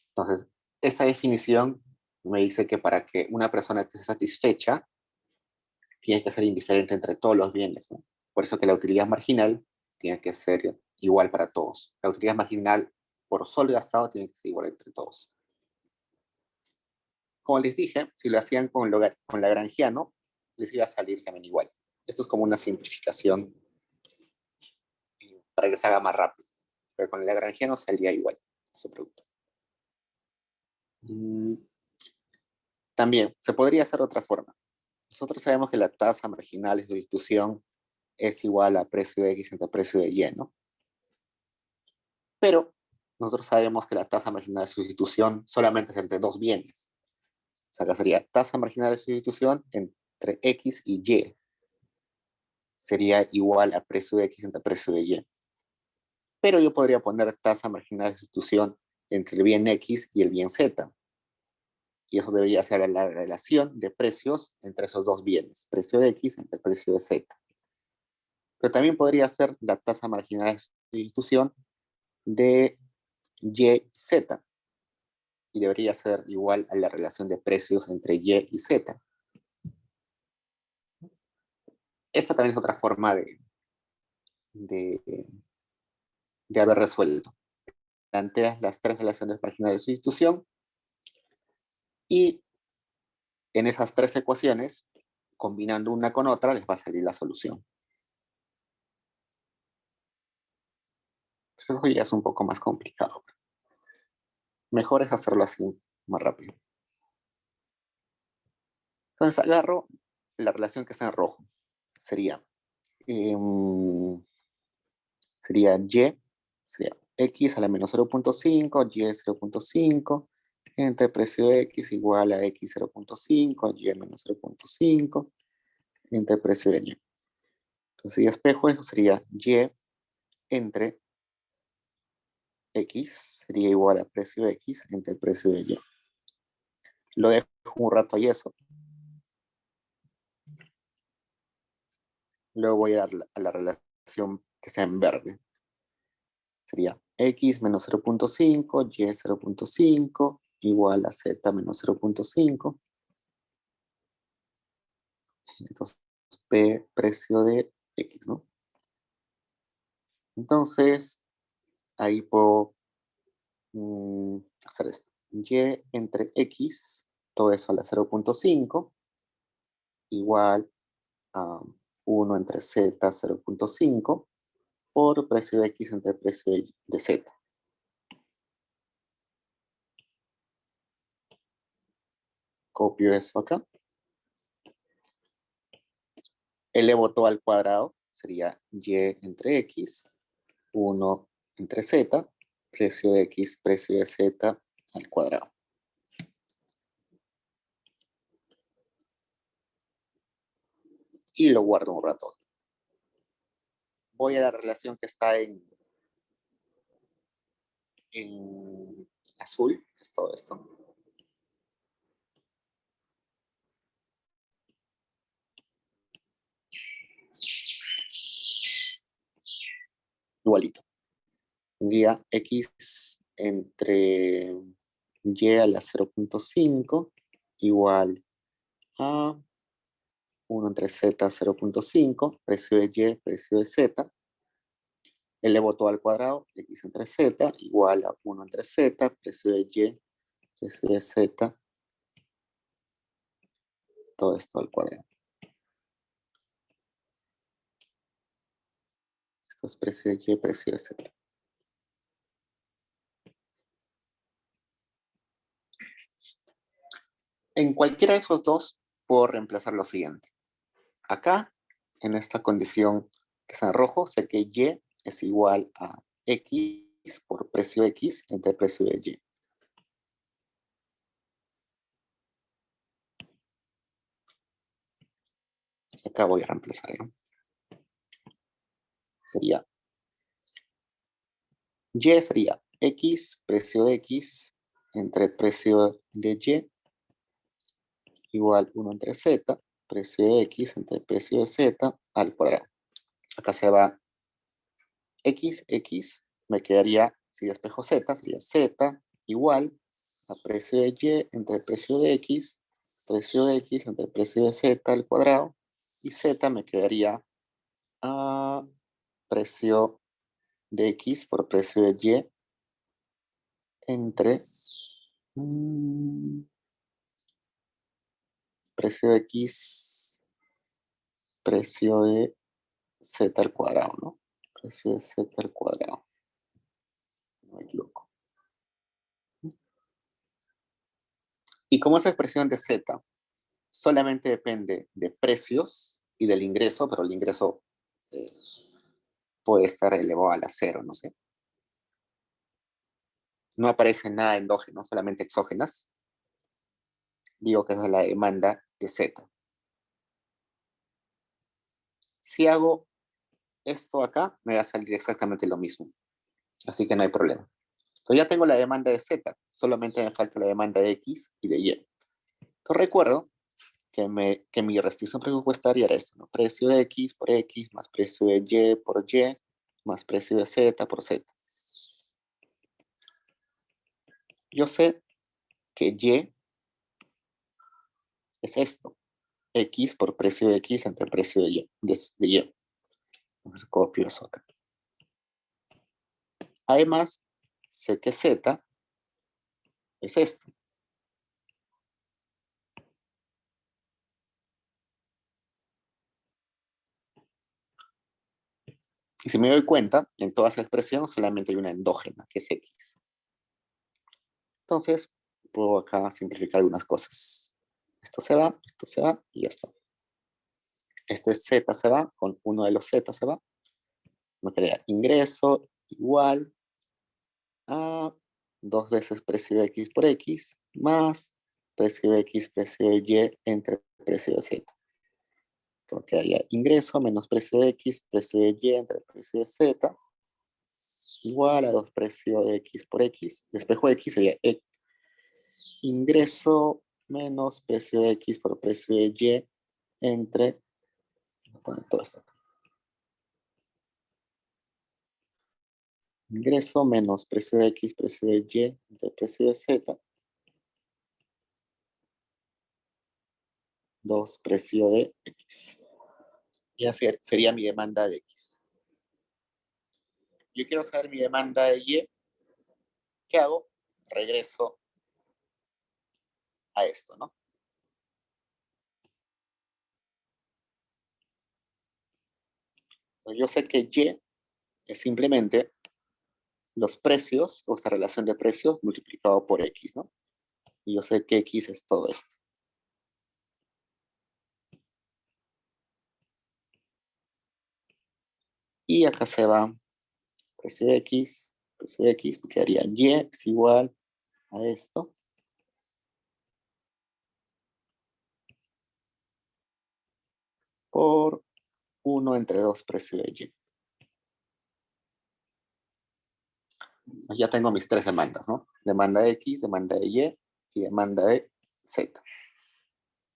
Entonces, esa definición me dice que para que una persona esté satisfecha, tiene que ser indiferente entre todos los bienes, ¿no? Por eso que la utilidad marginal tiene que ser igual para todos. La utilidad marginal por sol gastado tiene que ser igual entre todos. Como les dije, si lo hacían con lagrangiano, les iba a salir también igual. Esto es como una simplificación para que se haga más rápido. Pero con el lagrangiano salía igual. No se preocupen. También, se podría hacer de otra forma. Nosotros sabemos que la tasa marginal de sustitución es igual a precio de X entre precio de Y, ¿no? Pero nosotros sabemos que la tasa marginal de sustitución solamente es entre 2 bienes. O sea, acá sería tasa marginal de sustitución entre X y Y. Sería igual a precio de X entre precio de Y. Pero yo podría poner tasa marginal de sustitución entre el bien X y el bien Z. Y eso debería ser la relación de precios entre esos 2 bienes, precio de X entre precio de Z. Pero también podría ser la tasa marginal de sustitución de Y y Z. Y debería ser igual a la relación de precios entre Y y Z. Esta también es otra forma de haber resuelto. Planteas las 3 relaciones marginales de sustitución y En esas tres ecuaciones, combinando una con otra, les va a salir la solución. Eso ya es un poco más complicado. Mejor es hacerlo así, más rápido. Entonces agarro la relación que está en rojo. Sería y, sería x a la menos 0.5, y 0.5, entre precio de x igual a x 0.5, y menos 0.5, entre precio de y. Entonces, si espejo, eso sería y entre x, sería igual a precio de x entre el precio de y. Lo dejo un rato ahí eso. Luego voy a dar a la relación que está en verde. Sería x menos 0.5, y 0.5, igual a z menos 0.5. Entonces, P precio de X, ¿no? Entonces, ahí puedo hacer esto. Y entre X, todo eso a la 0.5, igual a 1 entre Z 0.5, por precio de X entre precio de Z. Copio eso acá. Elevo todo al cuadrado, sería Y entre X, 1 entre Z, precio de X, precio de Z al cuadrado. Y lo guardo un rato. Voy a la relación que está en azul, es todo esto. Igualito. Tendría X entre Y a la 0.5 igual a 1 entre Z 0.5, precio de Y, precio de Z. Elevo todo al cuadrado, X entre Z igual a 1 entre Z, precio de Y, precio de Z, todo esto al cuadrado. Esto es precio de Y, precio de Z. En cualquiera de esos dos, puedo reemplazar lo siguiente. Acá, en esta condición que está en rojo, sé que Y es igual a X por precio X entre precio de Y. Acá voy a reemplazar. Sería Y sería X, precio de X entre precio de Y igual 1 entre Z, precio de X entre precio de Z al cuadrado. Acá se va X, X, me quedaría, si despejo Z, sería Z igual a precio de Y entre precio de X entre precio de Z al cuadrado, y Z me quedaría a precio de X por precio de Y entre precio de X, precio de Z al cuadrado, ¿no? Precio de Z al cuadrado. No me equivoco. Y como esa expresión de Z solamente depende de precios y del ingreso, pero el ingreso puede estar elevado a la cero, no sé. No aparece nada endógeno, solamente exógenas. Digo que esa es la demanda de Z. Si hago esto acá, me va a salir exactamente lo mismo. Así que no hay problema. Entonces ya tengo la demanda de Z, solamente me falta la demanda de X y de Y. Entonces recuerdo que mi restricción presupuestaria era esto, ¿no? Precio de X por X más precio de Y por Y más precio de Z por Z. Yo sé que Y es esto, X por precio de X entre precio de Y. Entonces copio eso acá. Además, sé que Z es esto. Y si me doy cuenta, en toda esa expresión solamente hay una endógena, que es X. Entonces, puedo acá simplificar algunas cosas. Esto se va y ya está. Este Z se va, con uno de los Z se va. Me queda ingreso igual a 2 veces precio de X por X más precio de X, precio de Y entre precio de Z. Porque haya ingreso menos precio de X, precio de Y entre precio de Z igual a 2 precio de X por X. Despejo de X sería ingreso menos precio de X por precio de Y entre, voy a poner todo esto acá. Ingreso menos precio de X, precio de Y entre precio de Z, 2 precio de X. Y así sería mi demanda de X. Yo quiero saber mi demanda de Y. ¿Qué hago? Regreso a esto, ¿no? Entonces yo sé que Y es simplemente los precios, o esta relación de precios multiplicado por X, ¿no? Y yo sé que X es todo esto. Y acá se va precio de X, me quedaría Y es igual a esto. Por 1 entre 2 precio de Y. Ya tengo mis 3 demandas, ¿no? Demanda de X, demanda de Y y demanda de Z.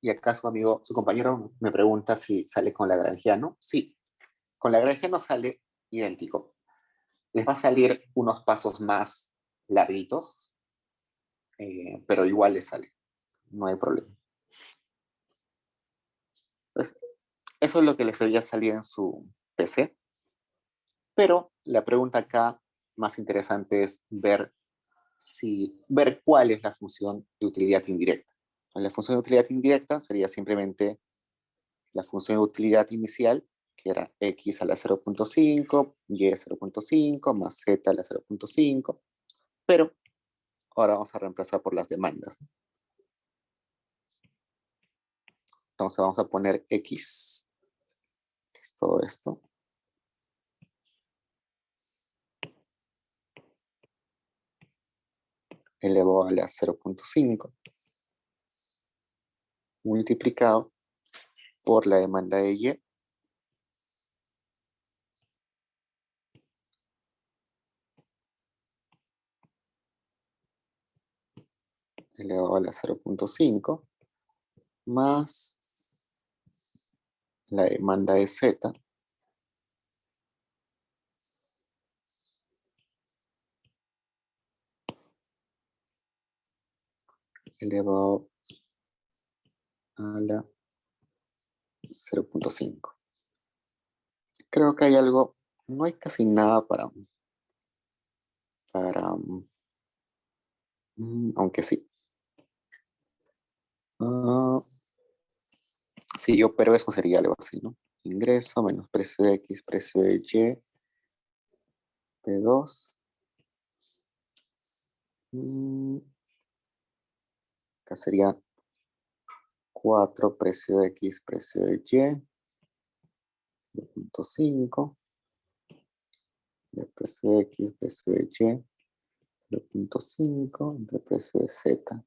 Y acá su amigo, su compañero me pregunta si sale con lagrangiano. Sí, con lagrangiano sale idéntico. Les va a salir unos pasos más larguitos, pero igual les sale. No hay problema. Entonces, eso es lo que les debería salir en su PC. Pero la pregunta acá más interesante es ver cuál es la función de utilidad indirecta. La función de utilidad indirecta sería simplemente la función de utilidad inicial, que era x a la 0.5, y a 0.5, más z a la 0.5, pero ahora vamos a reemplazar por las demandas. Entonces vamos a poner x, que es todo esto, elevado a la 0.5, multiplicado por la demanda de y, elevado a la 0.5, más la demanda de z, elevado a la 0.5. Creo que hay algo, no hay casi nada para aunque sí. Sí, pero eso sería algo así, ¿no? Ingreso menos precio de X, precio de Y, P2. Acá sería 4 precio de X, precio de Y, 0.5. Precio de X, precio de Y, 0.5 entre precio de Z.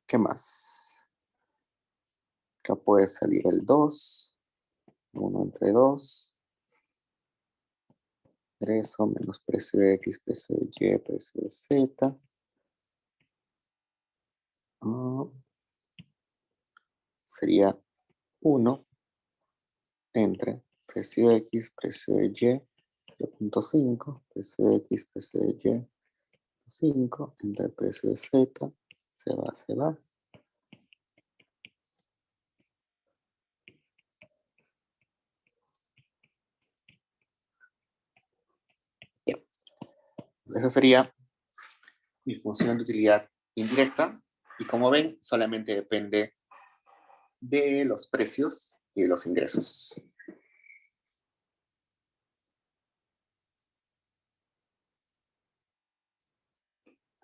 ¿Qué más? Acá puede salir el 2, 1 entre 2. Ingreso menos precio de X, precio de Y, precio de Z. Sería 1 entre precio de X, precio de Y, 0.5, precio de X, precio de Y, 5, entre precio de Z, se va. Ya. Esa sería mi función de utilidad indirecta. Y como ven, solamente depende de los precios y de los ingresos.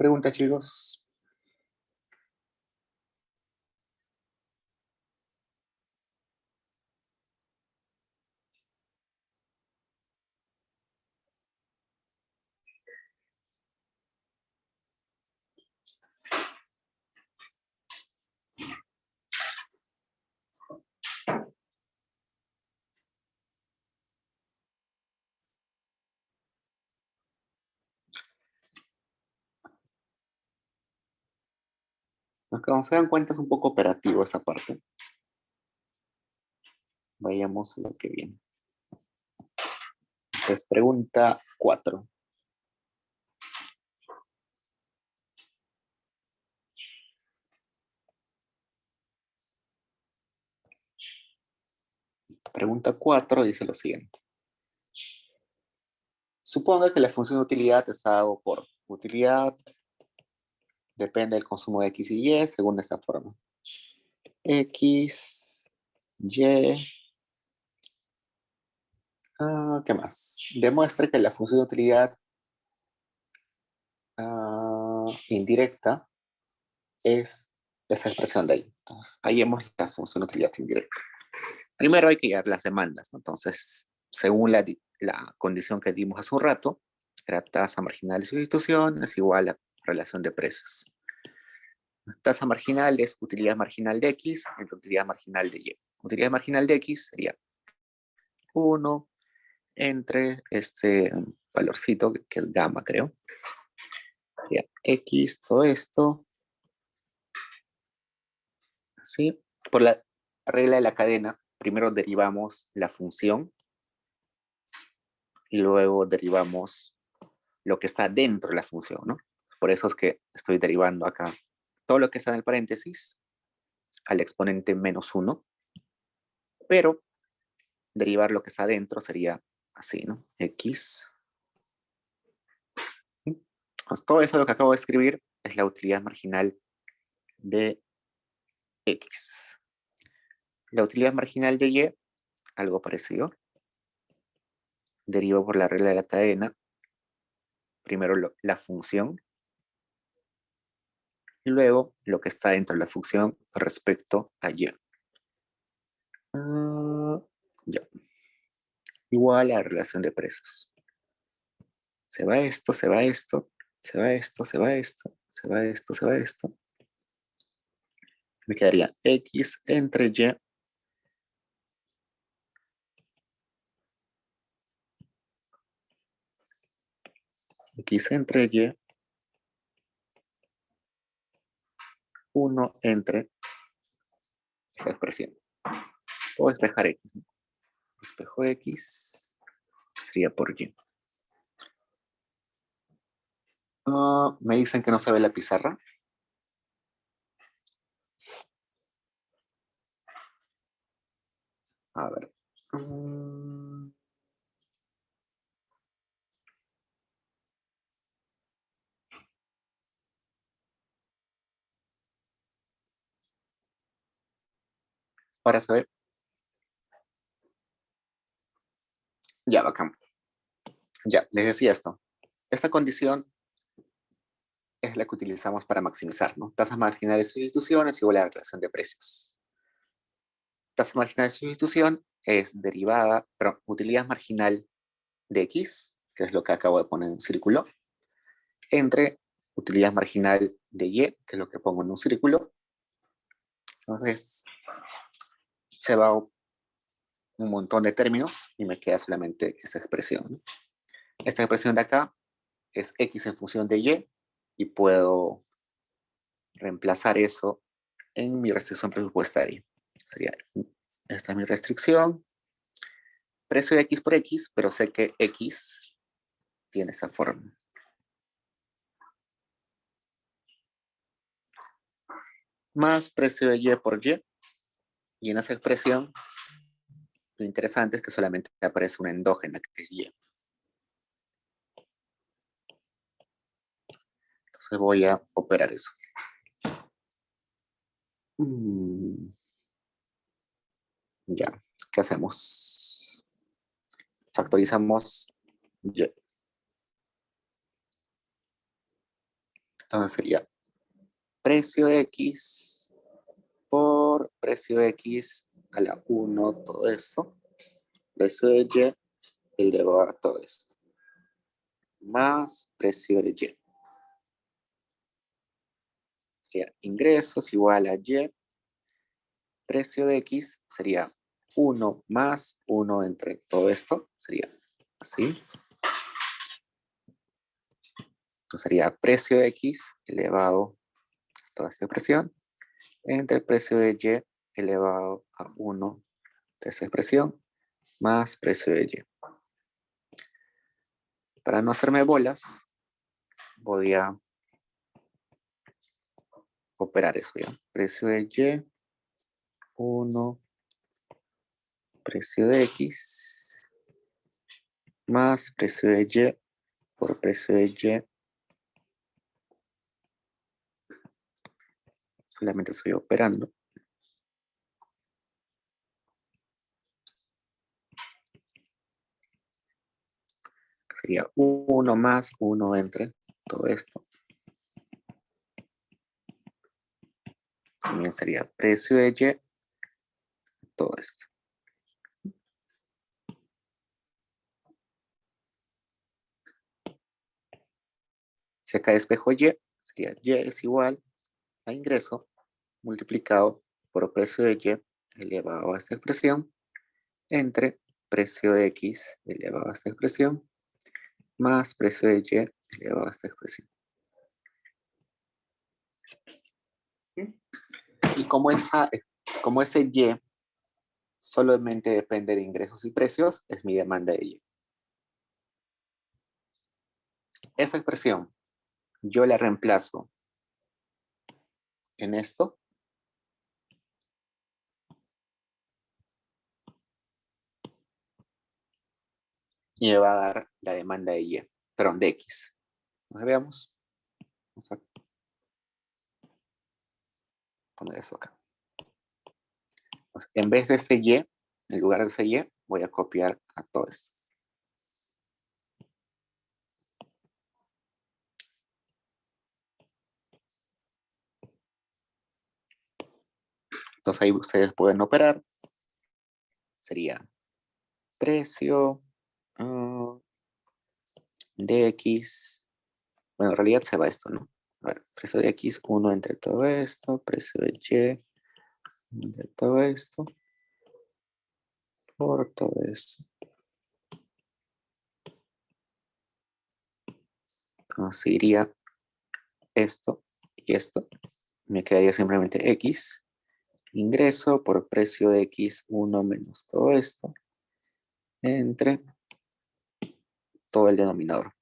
Pregunta, chicos. Como se dan cuenta, es un poco operativo esa parte. Vayamos a lo que viene. Entonces, pregunta 4. Pregunta 4 dice lo siguiente. Suponga que la función de utilidad es dado por utilidad depende del consumo de X y Y según esta forma. X, Y, ¿qué más? Demuestre que la función de utilidad indirecta es esa expresión de ahí. Entonces, ahí vemos la función de utilidad indirecta. Primero hay que llevar las demandas, ¿no? Entonces, según la condición que dimos hace un rato, era tasa marginal de sustitución es igual a relación de precios. Tasa marginal es utilidad marginal de X entre utilidad marginal de Y. Utilidad marginal de X sería 1 entre este valorcito que es gamma, creo. Sería X, todo esto. ¿Sí? Por la regla de la cadena, primero derivamos la función y luego derivamos lo que está dentro de la función, ¿no? Por eso es que estoy derivando acá todo lo que está en el paréntesis al exponente menos 1, pero derivar lo que está adentro sería así, ¿no? X. Pues todo eso lo que acabo de escribir es la utilidad marginal de X. La utilidad marginal de Y, algo parecido. Derivo por la regla de la cadena, primero la función, y luego lo que está dentro de la función respecto a Y. Ya. Igual a la relación de precios. Se va esto, se va esto, se va esto, se va esto, se va esto, se va esto. Me quedaría X entre Y X entre Y 1 entre esa expresión. O despejar X, ¿no? Espejo X sería por Y. Me dicen que no se ve la pizarra. A ver. Ahora se ve. Ya, bacán. Ya, les decía esto. Esta condición es la que utilizamos para maximizar, ¿no? Tasas marginales de sustitución es igual a la relación de precios. Tasa marginal de sustitución es derivada, perdón, utilidad marginal de X, que es lo que acabo de poner en un círculo, entre utilidad marginal de Y, que es lo que pongo en un círculo. Entonces, se va un montón de términos y me queda solamente esa expresión, ¿no? Esta expresión de acá es X en función de y puedo reemplazar eso en mi restricción presupuestaria. Sería, esta es mi restricción, precio de X por X, pero sé que X tiene esa forma. Más precio de Y por Y, y en esa expresión, lo interesante es que solamente aparece una endógena, que es Y. Entonces voy a operar eso. Ya, ¿qué hacemos? Factorizamos Y. Entonces sería precio X por precio X a la 1, todo esto. Precio de Y elevado a todo esto. Más precio de Y. Sería ingresos igual a Y. Precio de X sería 1 más 1 entre todo esto. Sería así. Entonces sería precio de X elevado a toda esta expresión entre el precio de Y elevado a 1 de esa expresión más precio de Y. Para no hacerme bolas, voy a operar eso ya. Precio de Y, 1, precio de X, más precio de Y por precio de Y. Solamente estoy operando. Sería 1 más 1 entre todo esto. También sería precio de Y, todo esto. Si acá despejo Y, sería Y es igual a ingreso multiplicado por precio de Y elevado a esta expresión entre precio de X elevado a esta expresión más precio de Y elevado a esta expresión. Y como ese Y solamente depende de ingresos y precios, es mi demanda de Y. Esa expresión yo la reemplazo en esto. Y me va a dar la demanda de Y, perdón, de X. Entonces veamos. Vamos a poner eso acá. Entonces, en vez de este Y, en lugar de ese Y, voy a copiar a todo esto. Entonces ahí ustedes pueden operar. Sería precio de X. Bueno, en realidad se va esto, ¿no? A ver, precio de X, 1 entre todo esto, precio de Y, entre todo esto, por todo esto. Entonces iría esto y esto. Me quedaría simplemente X, ingreso por precio de X, 1 menos todo esto, entre todo el denominador.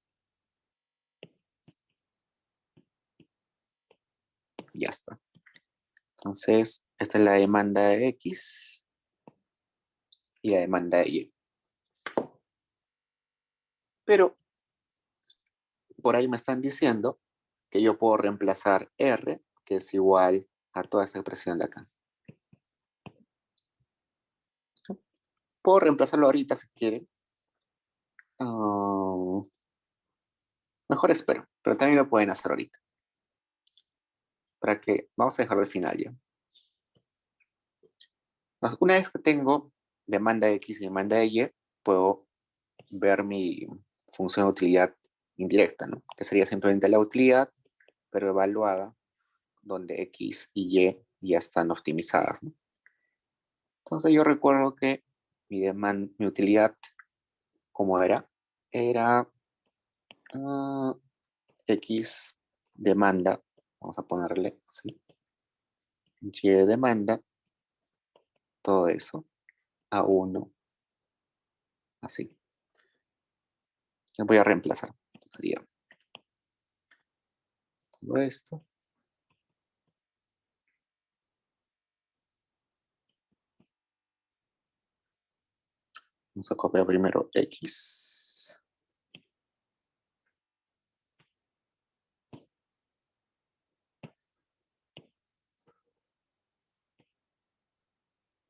Ya está. Entonces, esta es la demanda de X y la demanda de Y. Pero por ahí me están diciendo que yo puedo reemplazar R, que es igual a toda esta expresión de acá. Puedo reemplazarlo ahorita si quieren. Mejor espero, pero también lo pueden hacer ahorita. Para que, vamos a dejarlo al final ya. Entonces, una vez que tengo demanda X y demanda de Y, puedo ver mi función de utilidad indirecta, ¿no? Que sería simplemente la utilidad, pero evaluada, donde X y Y ya están optimizadas, ¿no? Entonces yo recuerdo que mi utilidad, ¿cómo era? Era X demanda, vamos a ponerle así, Y demanda, todo eso, a 1, así. Lo voy a reemplazar. Sería todo esto. Vamos a copiar primero X.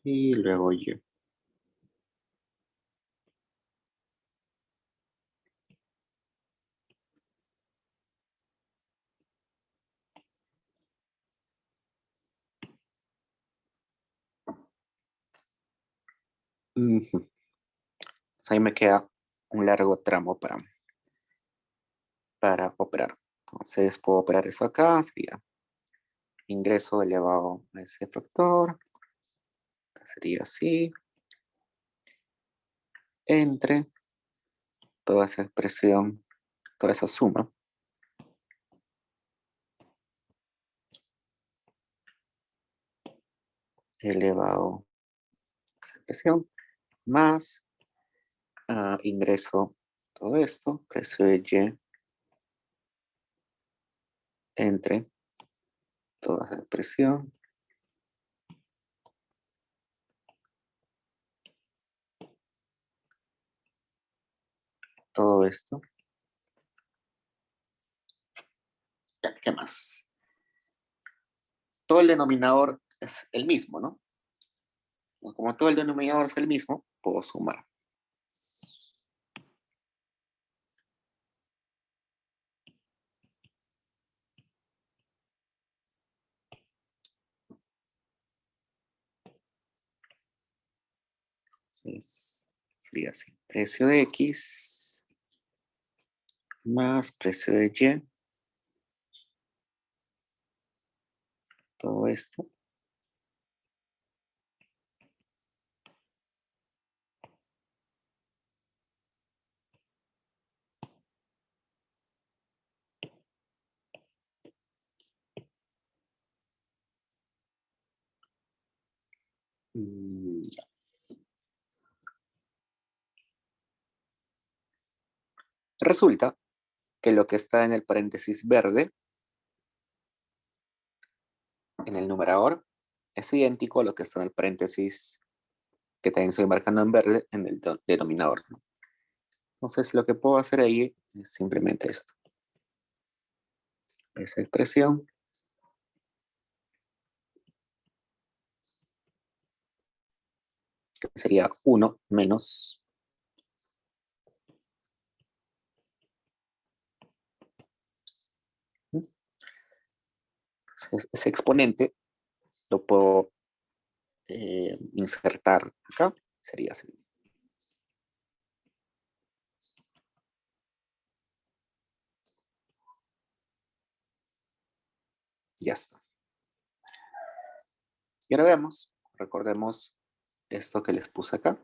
Y luego Y. Ujú. Entonces ahí me queda un largo tramo para operar. Entonces puedo operar eso acá, sería ingreso elevado a ese factor, sería así, entre toda esa expresión, toda esa suma, elevado a esa expresión, más ingreso todo esto, precio de Y, entre toda esa expresión, todo esto. Ya, ¿qué más? Todo el denominador es el mismo, ¿no? Como todo el denominador es el mismo, puedo sumar. Entonces, sería así. Precio de X más precio de Y. Todo esto. Ya. Resulta que lo que está en el paréntesis verde, en el numerador, es idéntico a lo que está en el paréntesis que también estoy marcando en verde en el denominador. Entonces lo que puedo hacer ahí es simplemente esto. Esa expresión que sería 1 menos ese exponente lo puedo insertar acá, sería así. Ya está. Y ahora veamos, recordemos esto que les puse acá.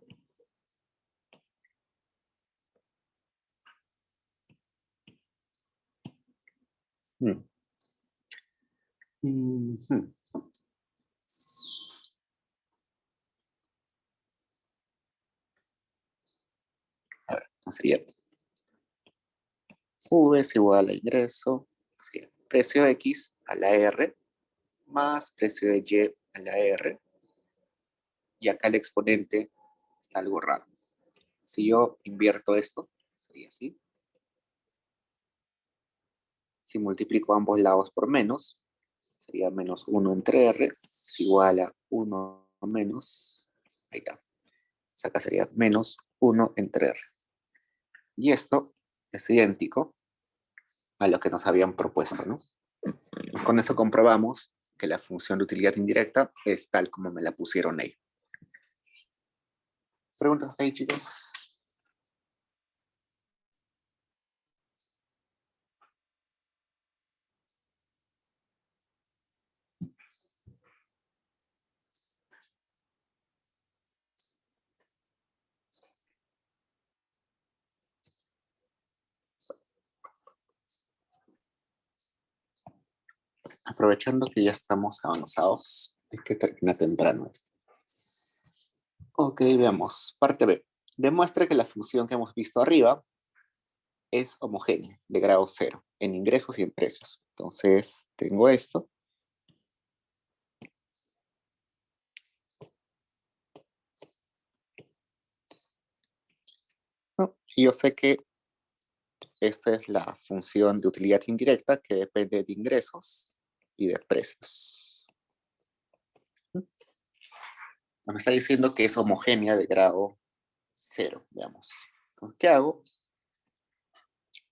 Mm. Mhm. A ver, ¿cómo sería? V es igual a ingreso, sería precio X a la R más precio de Y a la R. Y acá el exponente está algo raro. Si yo invierto esto, sería así. Si multiplico ambos lados por menos, sería menos 1 entre R, es igual a 1 menos, ahí está. Acá sería menos 1 entre R. Y esto es idéntico a lo que nos habían propuesto, ¿no? Con eso comprobamos que la función de utilidad indirecta es tal como me la pusieron ahí. ¿Preguntas hasta ahí, chicos? Aprovechando que ya estamos avanzados, es que termina temprano esto. Ok, veamos. Parte B. Demuestra que la función que hemos visto arriba es homogénea, de grado 0, en ingresos y en precios. Entonces, tengo esto. ¿No? Y yo sé que esta es la función de utilidad indirecta que depende de ingresos y de precios. Me está diciendo que es homogénea de grado 0, veamos. Entonces, ¿qué hago?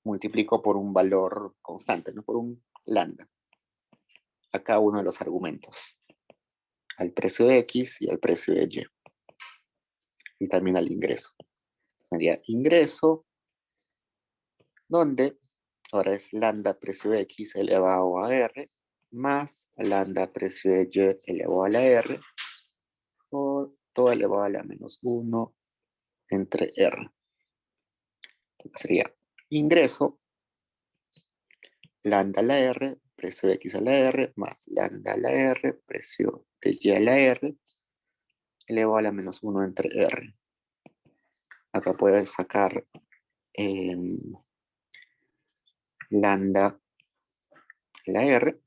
Multiplico por un valor constante, no por un lambda, a cada uno de los argumentos, al precio de X y al precio de Y. y también al ingreso. Sería ingreso, donde ahora es lambda precio de X elevado a R, más lambda precio de Y elevado a la R, por todo elevado a la menos 1 entre R. Entonces sería ingreso, lambda a la R, precio de X a la R, más lambda a la R, precio de Y a la R, elevado a la menos 1 entre R. Acá puedes sacar lambda a la R,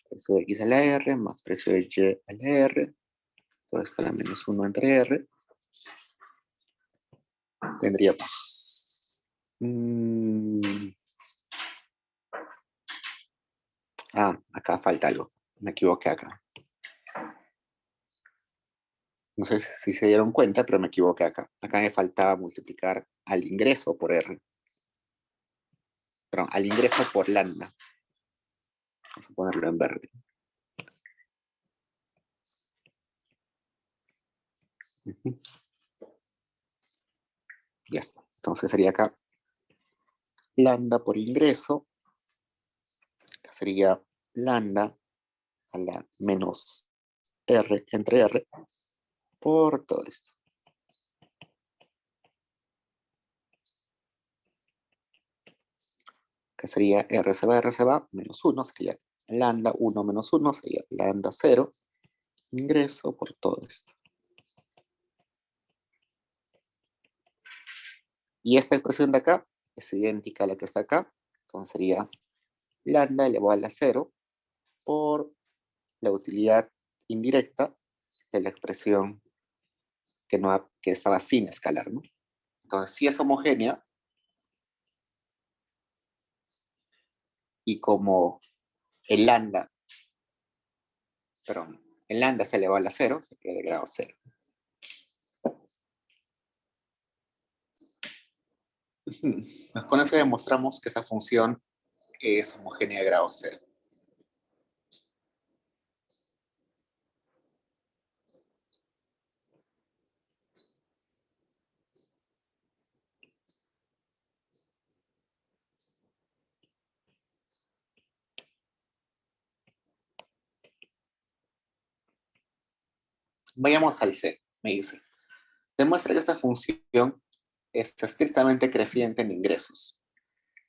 precio de X a la R, más precio de Y a la R, todo esto a la menos 1 entre R. Tendríamos... acá falta algo. Me equivoqué acá. No sé si se dieron cuenta, pero me equivoqué acá. Acá me faltaba multiplicar al ingreso por R. Perdón, al ingreso por lambda. Vamos a ponerlo en verde. Ya está. Entonces sería acá lambda por ingreso. Acá sería lambda a la menos R entre R por todo esto. Que sería R se va, menos 1, sería lambda 1 menos 1, sería lambda 0, ingreso por todo esto. Y esta expresión de acá es idéntica a la que está acá, entonces sería lambda elevado a la 0 por la utilidad indirecta de la expresión que estaba sin escalar, ¿no? Entonces, si es homogénea, y como el lambda, perdón, el lambda se elevó a la 0, se queda de grado 0. Con eso demostramos que esa función es homogénea de grado 0. Vayamos al C, me dice. Demuestra que esta función es estrictamente creciente en ingresos.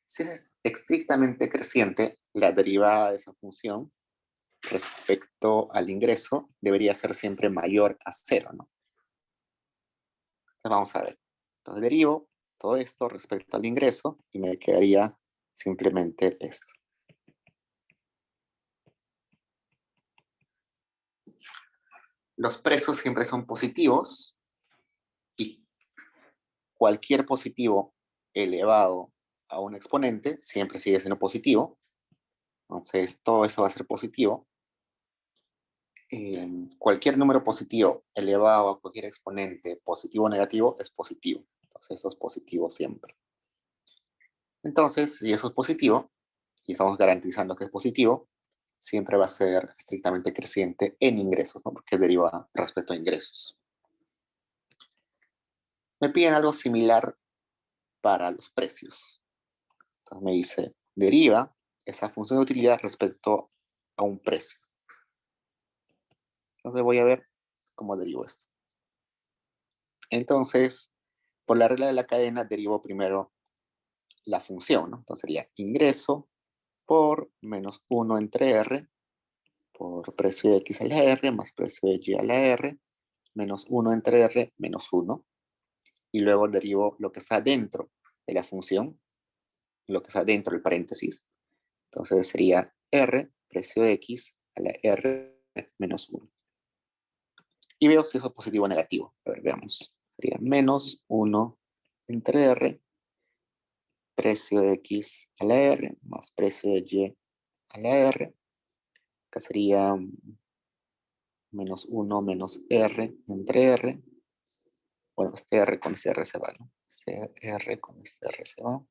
Si es estrictamente creciente, la derivada de esa función respecto al ingreso debería ser siempre mayor a 0, ¿no? Entonces vamos a ver. Entonces derivo todo esto respecto al ingreso y me quedaría simplemente esto. Los precios siempre son positivos y cualquier positivo elevado a un exponente siempre sigue siendo positivo. Entonces todo eso va a ser positivo. Cualquier número positivo elevado a cualquier exponente, positivo o negativo, es positivo. Entonces eso es positivo siempre. Entonces, si eso es positivo, y estamos garantizando que es positivo, siempre va a ser estrictamente creciente en ingresos, ¿no? Porque deriva respecto a ingresos. Me piden algo similar para los precios. Entonces me dice, deriva esa función de utilidad respecto a un precio. Entonces voy a ver cómo derivo esto. Entonces, por la regla de la cadena, derivo primero la función, ¿no? Entonces sería ingreso por menos 1 entre R, por precio de X a la R, más precio de Y a la R, menos 1 entre R, menos 1. Y luego derivo lo que está dentro de la función, lo que está dentro del paréntesis. Entonces sería R, precio de X a la R, menos 1. Y veo si eso es positivo o negativo. A ver, veamos. Sería menos 1 entre R, precio de X a la R, más precio de Y a la R. Acá sería menos 1 menos R entre R. Bueno, este R con este R se va, ¿no? Este R con este R se va.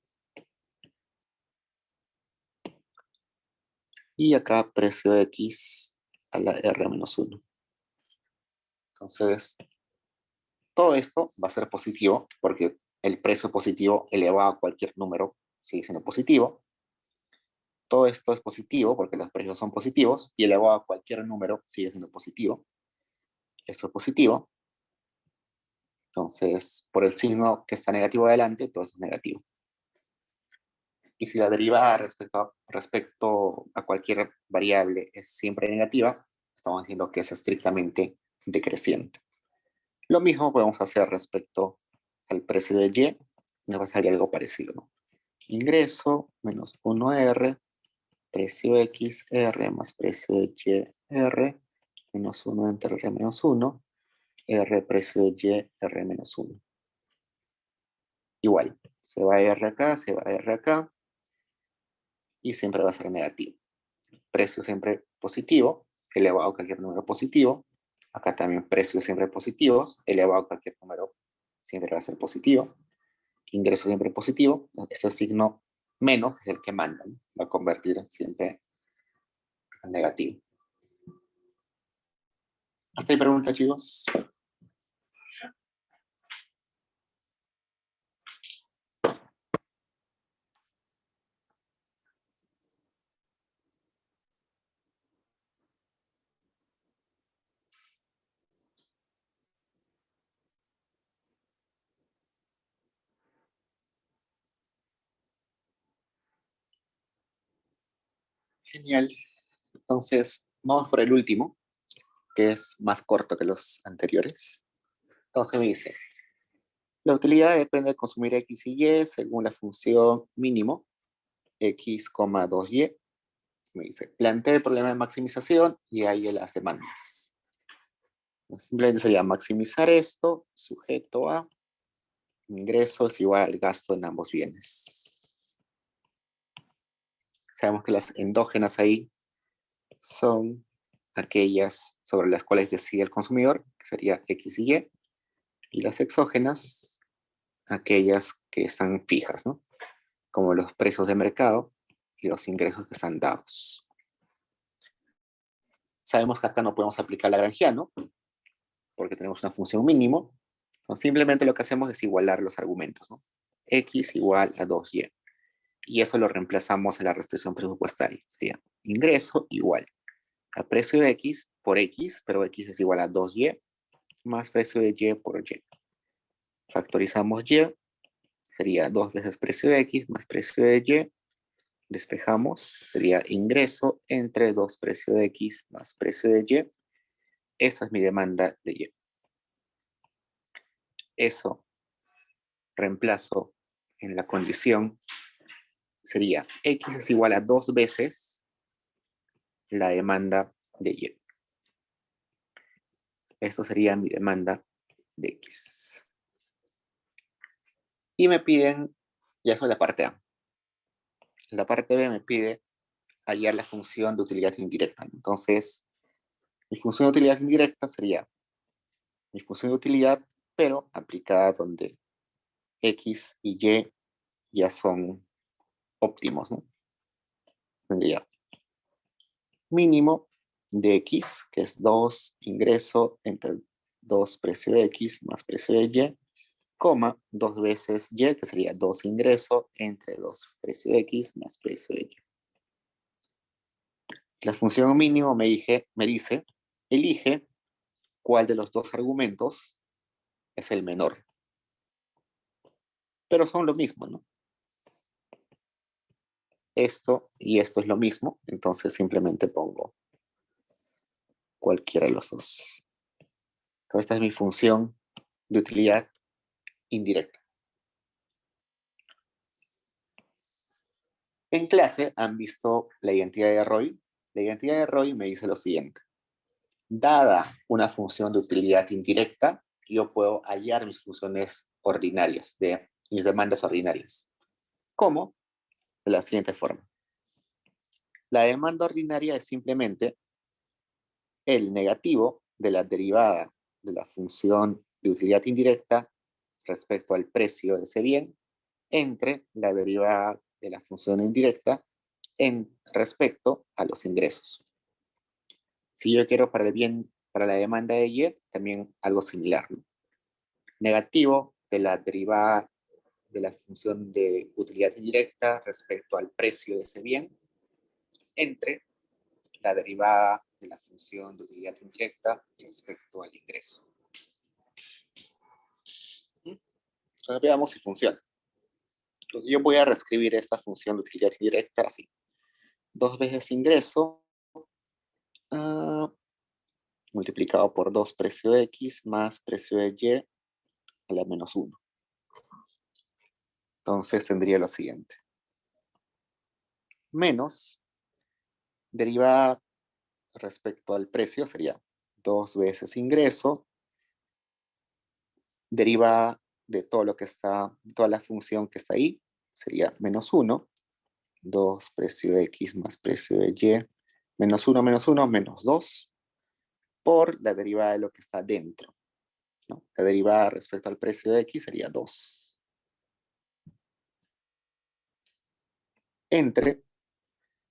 Y acá precio de X a la R menos 1. Entonces, todo esto va a ser positivo porque el precio positivo elevado a cualquier número sigue siendo positivo. Todo esto es positivo porque los precios son positivos y elevado a cualquier número sigue siendo positivo. Esto es positivo. Entonces, por el signo que está negativo adelante, todo eso es negativo. Y si la derivada respecto a cualquier variable es siempre negativa, estamos diciendo que es estrictamente decreciente. Lo mismo podemos hacer respecto al precio de Y, nos va a salir algo parecido, ¿no? Ingreso menos 1R, precio X, R más precio de Y, R, menos 1 entre R menos 1, R precio de Y, R menos 1. Igual, se va R acá, se va R acá, y siempre va a ser negativo. Precio siempre positivo, elevado a cualquier número positivo. Acá también precios siempre positivos, elevado a cualquier número siempre va a ser positivo. Ingreso siempre positivo, este signo menos es el que manda, ¿no? Va a convertir siempre en negativo. ¿Hasta ahí pregunta, chicos? Genial. Entonces, vamos por el último, que es más corto que los anteriores. Entonces me dice, la utilidad depende de consumir X y Y según la función mínimo, X, 2Y. Me dice, plantea el problema de maximización y ahí las demandas. Simplemente sería maximizar esto, sujeto a ingreso es igual al gasto en ambos bienes. Sabemos que las endógenas ahí son aquellas sobre las cuales decide el consumidor, que sería X y las exógenas, aquellas que están fijas, ¿no? Como los precios de mercado y los ingresos que están dados. Sabemos que acá no podemos aplicar Lagrangiano, porque tenemos una función mínimo. Entonces, simplemente lo que hacemos es igualar los argumentos, ¿no? X igual a 2Y. Y eso lo reemplazamos en la restricción presupuestaria. Sería ingreso igual a precio de X por X, pero X es igual a 2Y, más precio de Y por Y. Factorizamos Y, sería 2 veces precio de X más precio de Y. Despejamos, sería ingreso entre 2 precio de X más precio de Y. Esa es mi demanda de Y. Eso reemplazo en la condición sería X es igual a 2 veces la demanda de Y. Esto sería mi demanda de X. Y me piden, ya eso es la parte A. La parte B me pide hallar la función de utilidad indirecta. Entonces, mi función de utilidad indirecta sería mi función de utilidad, pero aplicada donde X y Y ya son óptimos, ¿no? Tendría mínimo de X, que es 2 ingreso entre 2 precio de X más precio de Y, coma 2 veces Y, que sería 2 ingreso entre 2 precio de X más precio de Y. La función mínimo me dice, elige cuál de los dos argumentos es el menor. Pero son lo mismo, ¿no? Esto y esto es lo mismo, entonces simplemente pongo cualquiera de los dos. Entonces esta es mi función de utilidad indirecta. En clase han visto la identidad de Roy. La identidad de Roy me dice lo siguiente. Dada una función de utilidad indirecta, yo puedo hallar mis funciones ordinarias, mis demandas ordinarias. ¿Cómo? De la siguiente forma. La demanda ordinaria es simplemente el negativo de la derivada de la función de utilidad indirecta respecto al precio de ese bien entre la derivada de la función indirecta en respecto a los ingresos. Si yo quiero para el bien, para la demanda de Y, también algo similar, ¿no? negativo de la derivada de la función de utilidad indirecta respecto al precio de ese bien entre la derivada de la función de utilidad indirecta respecto al ingreso. Entonces veamos si funciona. Entonces, yo voy a reescribir esta función de utilidad indirecta así. 2 veces ingreso multiplicado por 2 precio de X más precio de Y a la menos 1. Entonces tendría lo siguiente. Menos derivada respecto al precio sería 2 veces ingreso, derivada de todo lo que está, toda la función que está ahí, sería menos 1, 2 precio de X más precio de Y, menos 1, menos 2, por la derivada de lo que está dentro, ¿no? La derivada respecto al precio de X sería 2. Entre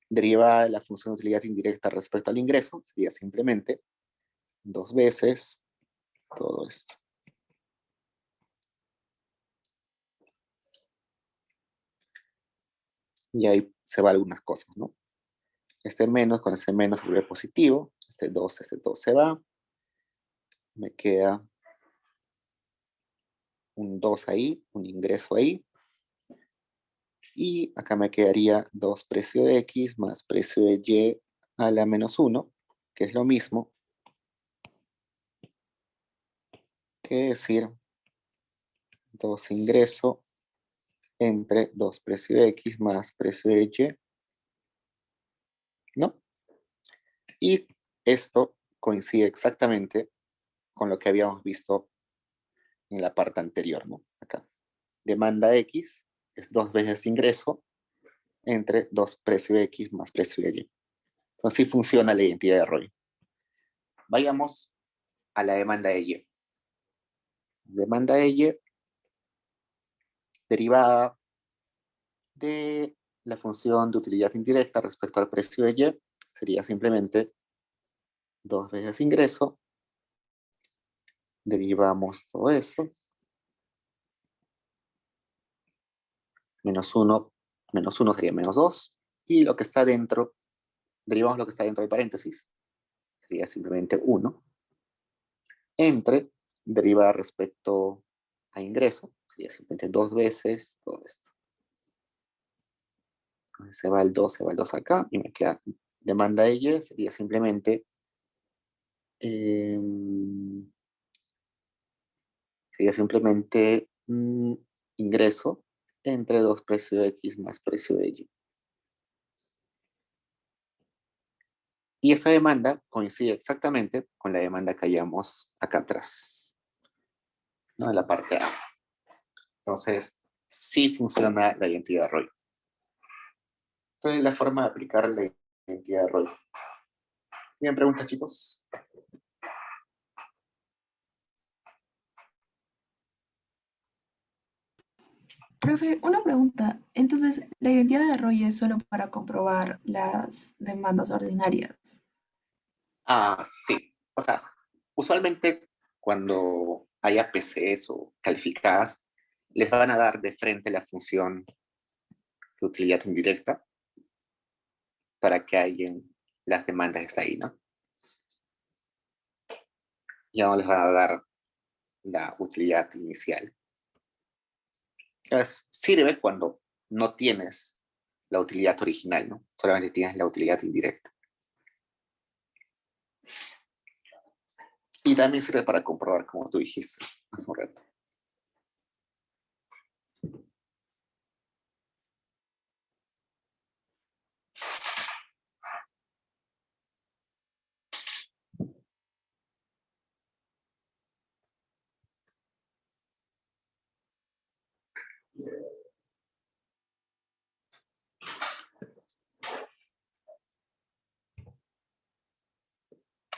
derivada de la función de utilidad indirecta respecto al ingreso, sería simplemente 2 veces todo esto. Y ahí se va algunas cosas, ¿no? Este menos con ese menos se vuelve positivo, este 2 se va, me queda un 2 ahí, un ingreso ahí, y acá me quedaría 2 precio de X más precio de Y a la menos 1, que es lo mismo que decir 2 ingreso entre 2 precio de X más precio de Y, ¿no? Y esto coincide exactamente con lo que habíamos visto en la parte anterior, ¿no? Acá. Demanda X es 2 veces ingreso entre 2 precio de X más precio de Y. Entonces sí funciona la identidad de Roy. Vayamos a la demanda de Y. Demanda de Y derivada de la función de utilidad indirecta respecto al precio de Y sería simplemente 2 veces ingreso, derivamos todo eso, menos 1 sería menos 2, y lo que está dentro, derivamos lo que está dentro del paréntesis, sería simplemente 1, entre derivada respecto a ingreso, sería simplemente 2 veces todo esto. Entonces se va el 2 acá, y me queda demanda de Y, sería simplemente ingreso entre 2 precio de X más precio de Y. Y esa demanda coincide exactamente con la demanda que hayamos acá atrás, ¿no? En la parte A. Entonces, sí funciona la identidad de Roy. Entonces, la forma de aplicar la identidad de Roy. ¿Tienen preguntas, chicos? Profe, una pregunta. Entonces, ¿la identidad de Roy es solo para comprobar las demandas ordinarias? Sí. O sea, usualmente cuando haya PCs o calificadas, les van a dar de frente la función de utilidad indirecta para que hayan las demandas está ahí, ¿no? Ya no les van a dar la utilidad inicial. Entonces, sirve cuando no tienes la utilidad original, ¿no? Solamente tienes la utilidad indirecta. Y también sirve para comprobar, como tú dijiste hace un rato.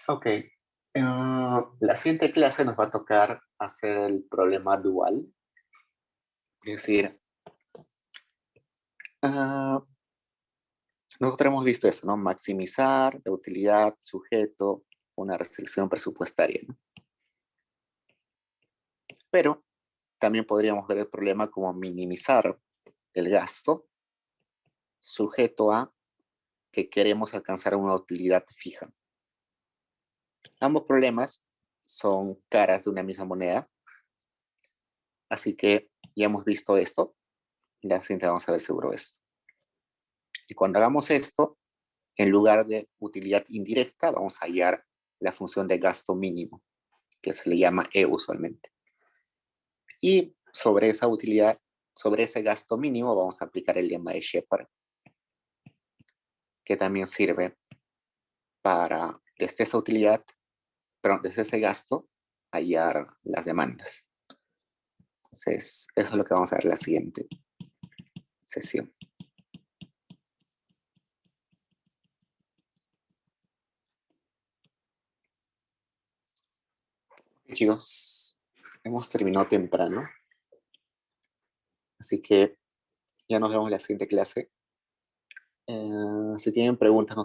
Ok. La siguiente clase nos va a tocar hacer el problema dual. Es decir, nosotros hemos visto eso, ¿no? Maximizar la utilidad, sujeto, una restricción presupuestaria, ¿no? Pero también podríamos ver el problema como minimizar el gasto sujeto a que queremos alcanzar una utilidad fija. Ambos problemas son caras de una misma moneda, así que ya hemos visto esto. La siguiente vamos a ver seguro esto. Y cuando hagamos esto, en lugar de utilidad indirecta, vamos a hallar la función de gasto mínimo, que se le llama E usualmente. Y sobre esa utilidad, sobre ese gasto mínimo, vamos a aplicar el lema de Shepard, que también sirve para, desde esa utilidad, perdón, desde ese gasto, hallar las demandas. Entonces, eso es lo que vamos a ver en la siguiente sesión. Chicos, hemos terminado temprano, así que ya nos vemos en la siguiente clase. Si tienen preguntas, no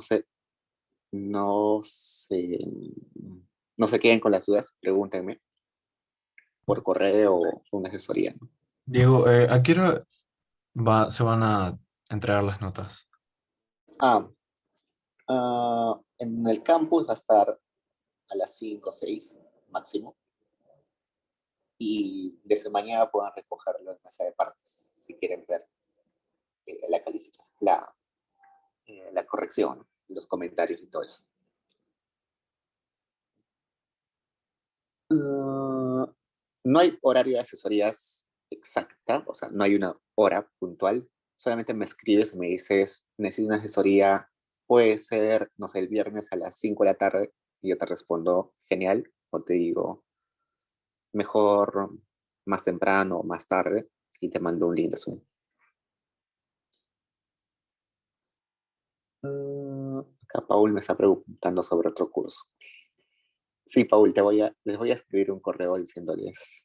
se, no se queden con las dudas, pregúntenme por correo o una asesoría, ¿no? Diego, ¿a qué hora se van a entregar las notas? Ah, en el campus va a estar a las 5 o 6 máximo. Y desde mañana puedan recogerlo en mesa de partes si quieren ver la calificación, la corrección, los comentarios y todo eso. No hay horario de asesorías exacta, o sea, no hay una hora puntual. Solamente me escribes y me dices, necesito una asesoría, puede ser, no sé, el viernes a las 5 de la tarde, y yo te respondo, genial, o te digo, mejor más temprano o más tarde, y te mando un link de Zoom. Acá Paul me está preguntando sobre otro curso. Sí, Paul, les voy a escribir un correo diciéndoles